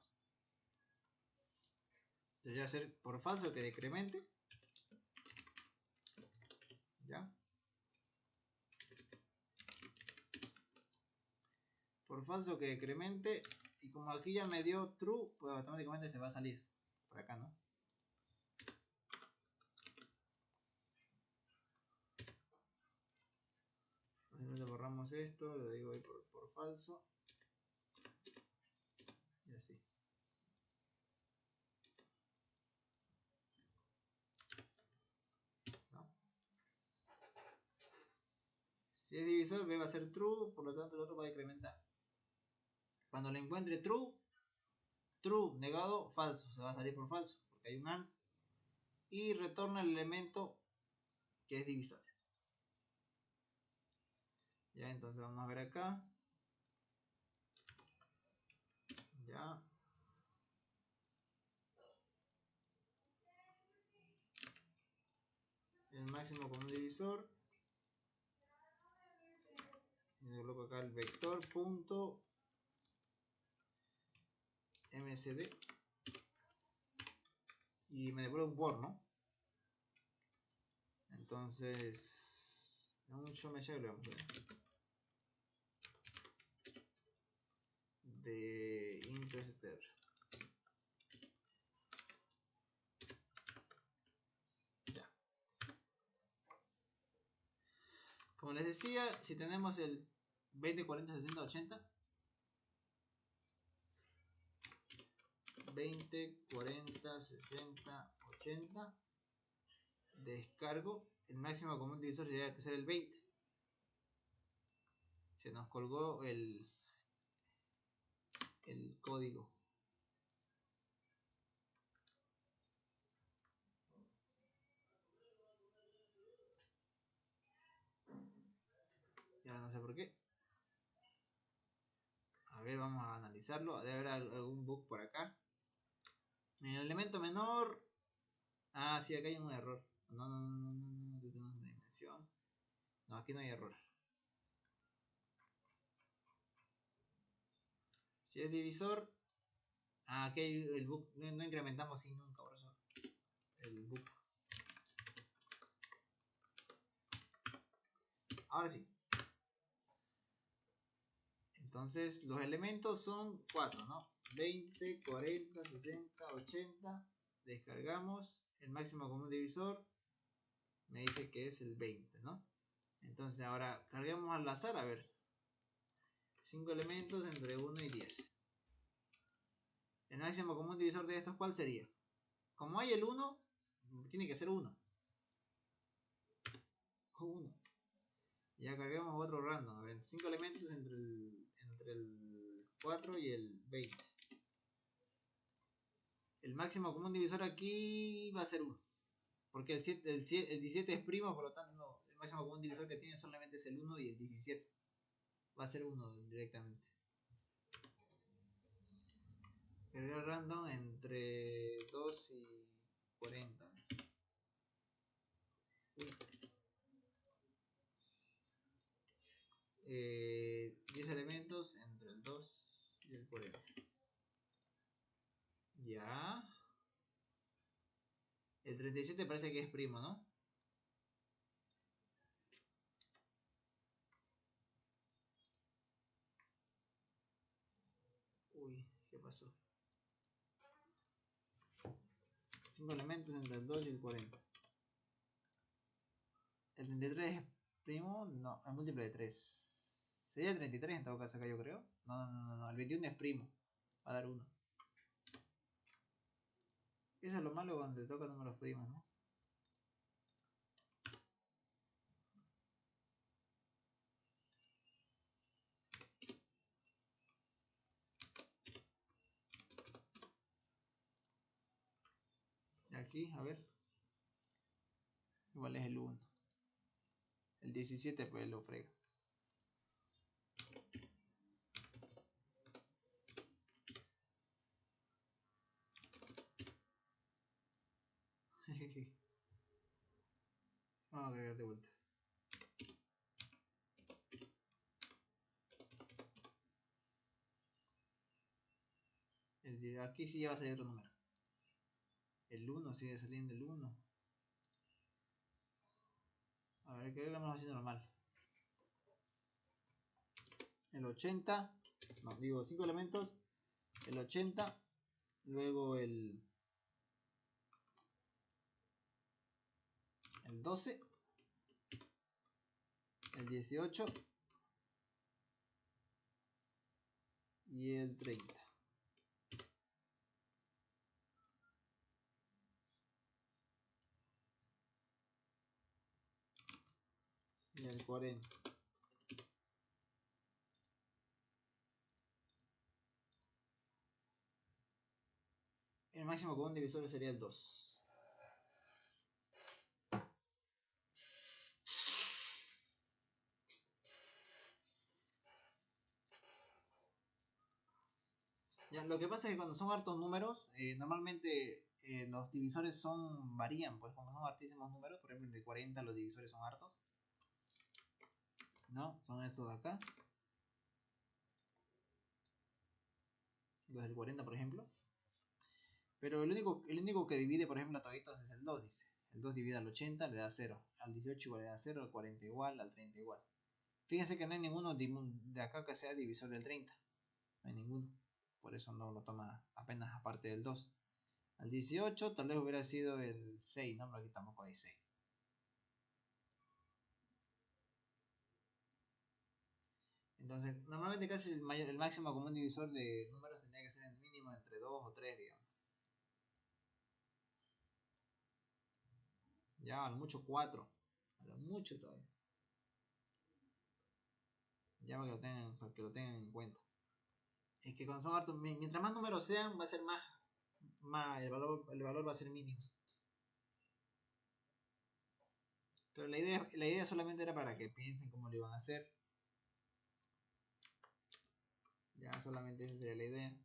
Entonces voy a hacer por falso que decremente. ¿Ya? Por falso que decremente. Y como aquí ya me dio true, pues automáticamente se va a salir. Por acá, ¿no? Le borramos esto, lo digo ahí por falso. Y así. ¿No? Si es divisor, B va a ser true, por lo tanto el otro va a decrementar. Cuando le encuentre true, true negado, falso. Se va a salir por falso, porque hay un AND. Y retorna el elemento que es divisor. Ya, entonces vamos a ver acá. Ya. El máximo común divisor. Y le coloco acá el vector punto msd. Y me devuelve un word, ¿no? Entonces, mucho me llega, vamos a ver. De interceptor. Ya. Como les decía, si tenemos el 20, 40, 60, 80. 20, 40, 60, 80. Descargo. El máximo común divisor tendría que ser el 20. Se nos colgó el código. Ya no sé por qué. A ver, vamos a analizarlo. Debe haber algún bug por acá. En el elemento menor. Ah, sí, acá hay un error. No, tenemos una dimensión. No, aquí no hay error. Si es divisor. Ah, aquí hay el book. No incrementamos sin nunca, por eso. El book. Ahora sí. Entonces, los elementos son 4, ¿no? 20, 40, 60, 80. Descargamos. El máximo común divisor me dice que es el 20, ¿no? Entonces, ahora carguemos al azar, a ver. 5 elementos entre 1 y 10. El máximo común divisor de estos, ¿cuál sería? Como hay el 1, tiene que ser 1. 1. Ya cargamos otro random. A ver, 5 elementos entre el 4 y el 20. El máximo común divisor aquí va a ser 1. Porque el 17 es primo, por lo tanto no, el máximo común divisor que tiene solamente es el 1 y el 17. Va a ser 1 directamente. Cargar random entre 2 y 40. 10 elementos entre el 2 y el 40. Ya. El 37 parece que es primo, ¿no? Uy, ¿qué pasó? 5 elementos entre el 2 y el 40. El 33 es primo, no, es múltiplo de 3. Sería el 33 en todo caso acá, yo creo. No, el 21 es primo. Va a dar 1. Eso es lo malo cuando te toca números primos, ¿no? Aquí, a ver. Igual es el 1. El 17 pues lo frega. Vamos a agregar de vuelta. Aquí sí ya va a salir otro número. El 1 sigue saliendo el 1. A ver, que lo vamos haciendo normal. El 80. No, digo 5 elementos. El 80. Luego el 12. El 18. Y el 30. Y el 40. El máximo común divisor sería el 2. Ya, lo que pasa es que cuando son hartos números, normalmente los divisores varían, pues como son hartísimos números, por ejemplo, de 40 los divisores son hartos. ¿No? Son estos de acá. Los del 40, por ejemplo. Pero el único que divide, por ejemplo, a toditos es el 2, dice. El 2 divide al 80, le da 0. Al 18 igual le da 0, al 40 igual, al 30 igual. Fíjense que no hay ninguno de acá que sea divisor del 30. No hay ninguno. Por eso no lo toma apenas aparte del 2. Al 18 tal vez hubiera sido el 6, ¿no? Pero aquí tampoco hay 6. Entonces, normalmente casi el máximo común divisor de números tendría que ser el mínimo entre 2 o 3, digamos. Ya, a lo mucho 4. A lo mucho todavía. Ya para que lo tengan en cuenta. Es que cuando son hartos, mientras más números sean, va a ser más el valor va a ser mínimo. Pero la idea solamente era para que piensen cómo lo iban a hacer. Ya solamente esa sería la idea.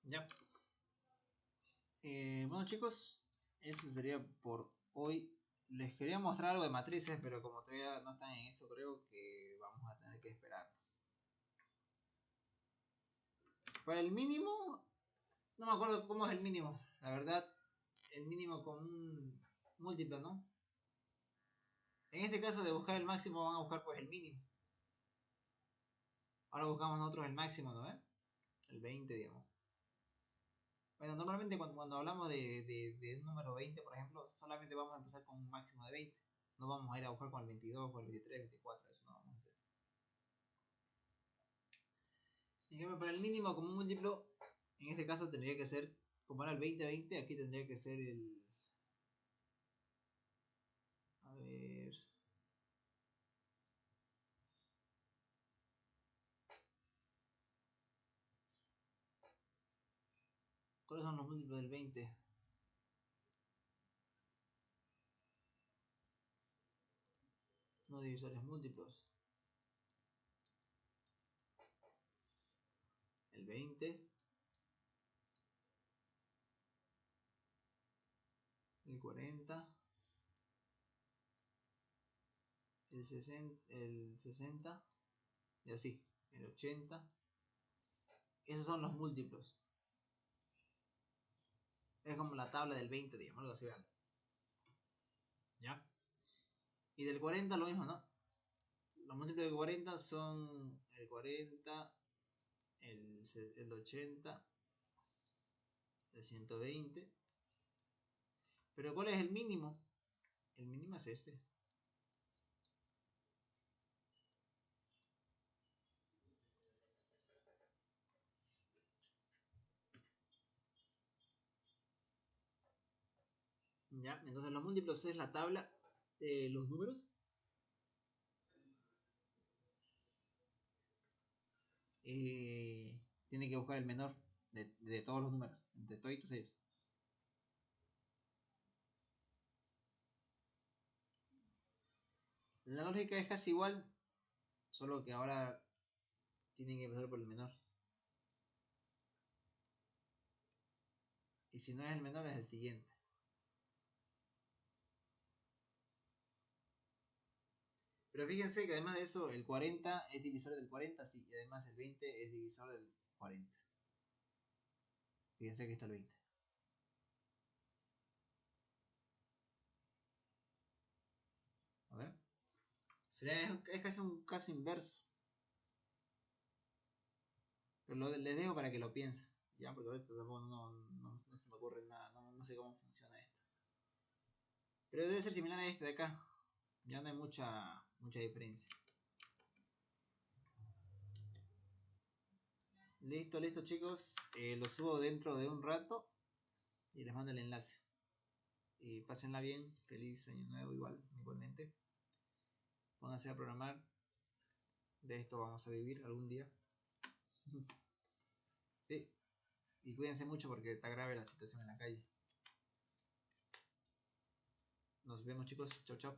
Ya. Bueno chicos, eso sería por hoy. Les quería mostrar algo de matrices, pero como todavía no están en eso, creo que vamos a tener que esperar. Para el mínimo, no me acuerdo cómo es el mínimo. La verdad, el mínimo con un múltiplo, ¿no? En este caso de buscar el máximo van a buscar pues el mínimo. Ahora buscamos nosotros el máximo, ¿no? El 20, digamos. Bueno, normalmente cuando hablamos de un número 20, por ejemplo, solamente vamos a empezar con un máximo de 20. No vamos a ir a buscar con el 22, con el 23, 24, eso no vamos a hacer. En cambio, para el mínimo como un múltiplo, en este caso tendría que ser, como era el 20-20, aquí tendría que ser el... A ver... ¿Cuáles son los múltiplos del 20? No divisores múltiplos. El 20. El 40. El 60. Y así. El 80. Esos son los múltiplos. Es como la tabla del 20, digamos, algo así, ¿vale? ¿Ya? Y del 40 lo mismo, ¿no? Los múltiplos de 40 son el 40, el 80, el 120. Pero ¿cuál es el mínimo? El mínimo es este. ¿Ya? Entonces los múltiplos es la tabla de los números. Tiene que buscar el menor de todos los números, de todos ellos. La lógica es casi igual, solo que ahora tienen que empezar por el menor. Y si no es el menor, es el siguiente. Pero fíjense que además de eso, el 40 es divisor del 40, sí, y además el 20 es divisor del 40. Fíjense que está el 20. A ver. Es casi un caso inverso. Pero les dejo para que lo piensen. Ya, porque ahorita tampoco no se me ocurre nada. No sé cómo funciona esto. Pero debe ser similar a este de acá. Ya no hay mucha diferencia. Listo chicos. Lo subo dentro de un rato. Y les mando el enlace. Y pásenla bien. Feliz año nuevo igualmente. Pónganse a programar. De esto vamos a vivir algún día. Sí. Y cuídense mucho porque está grave la situación en la calle. Nos vemos chicos. Chau chau.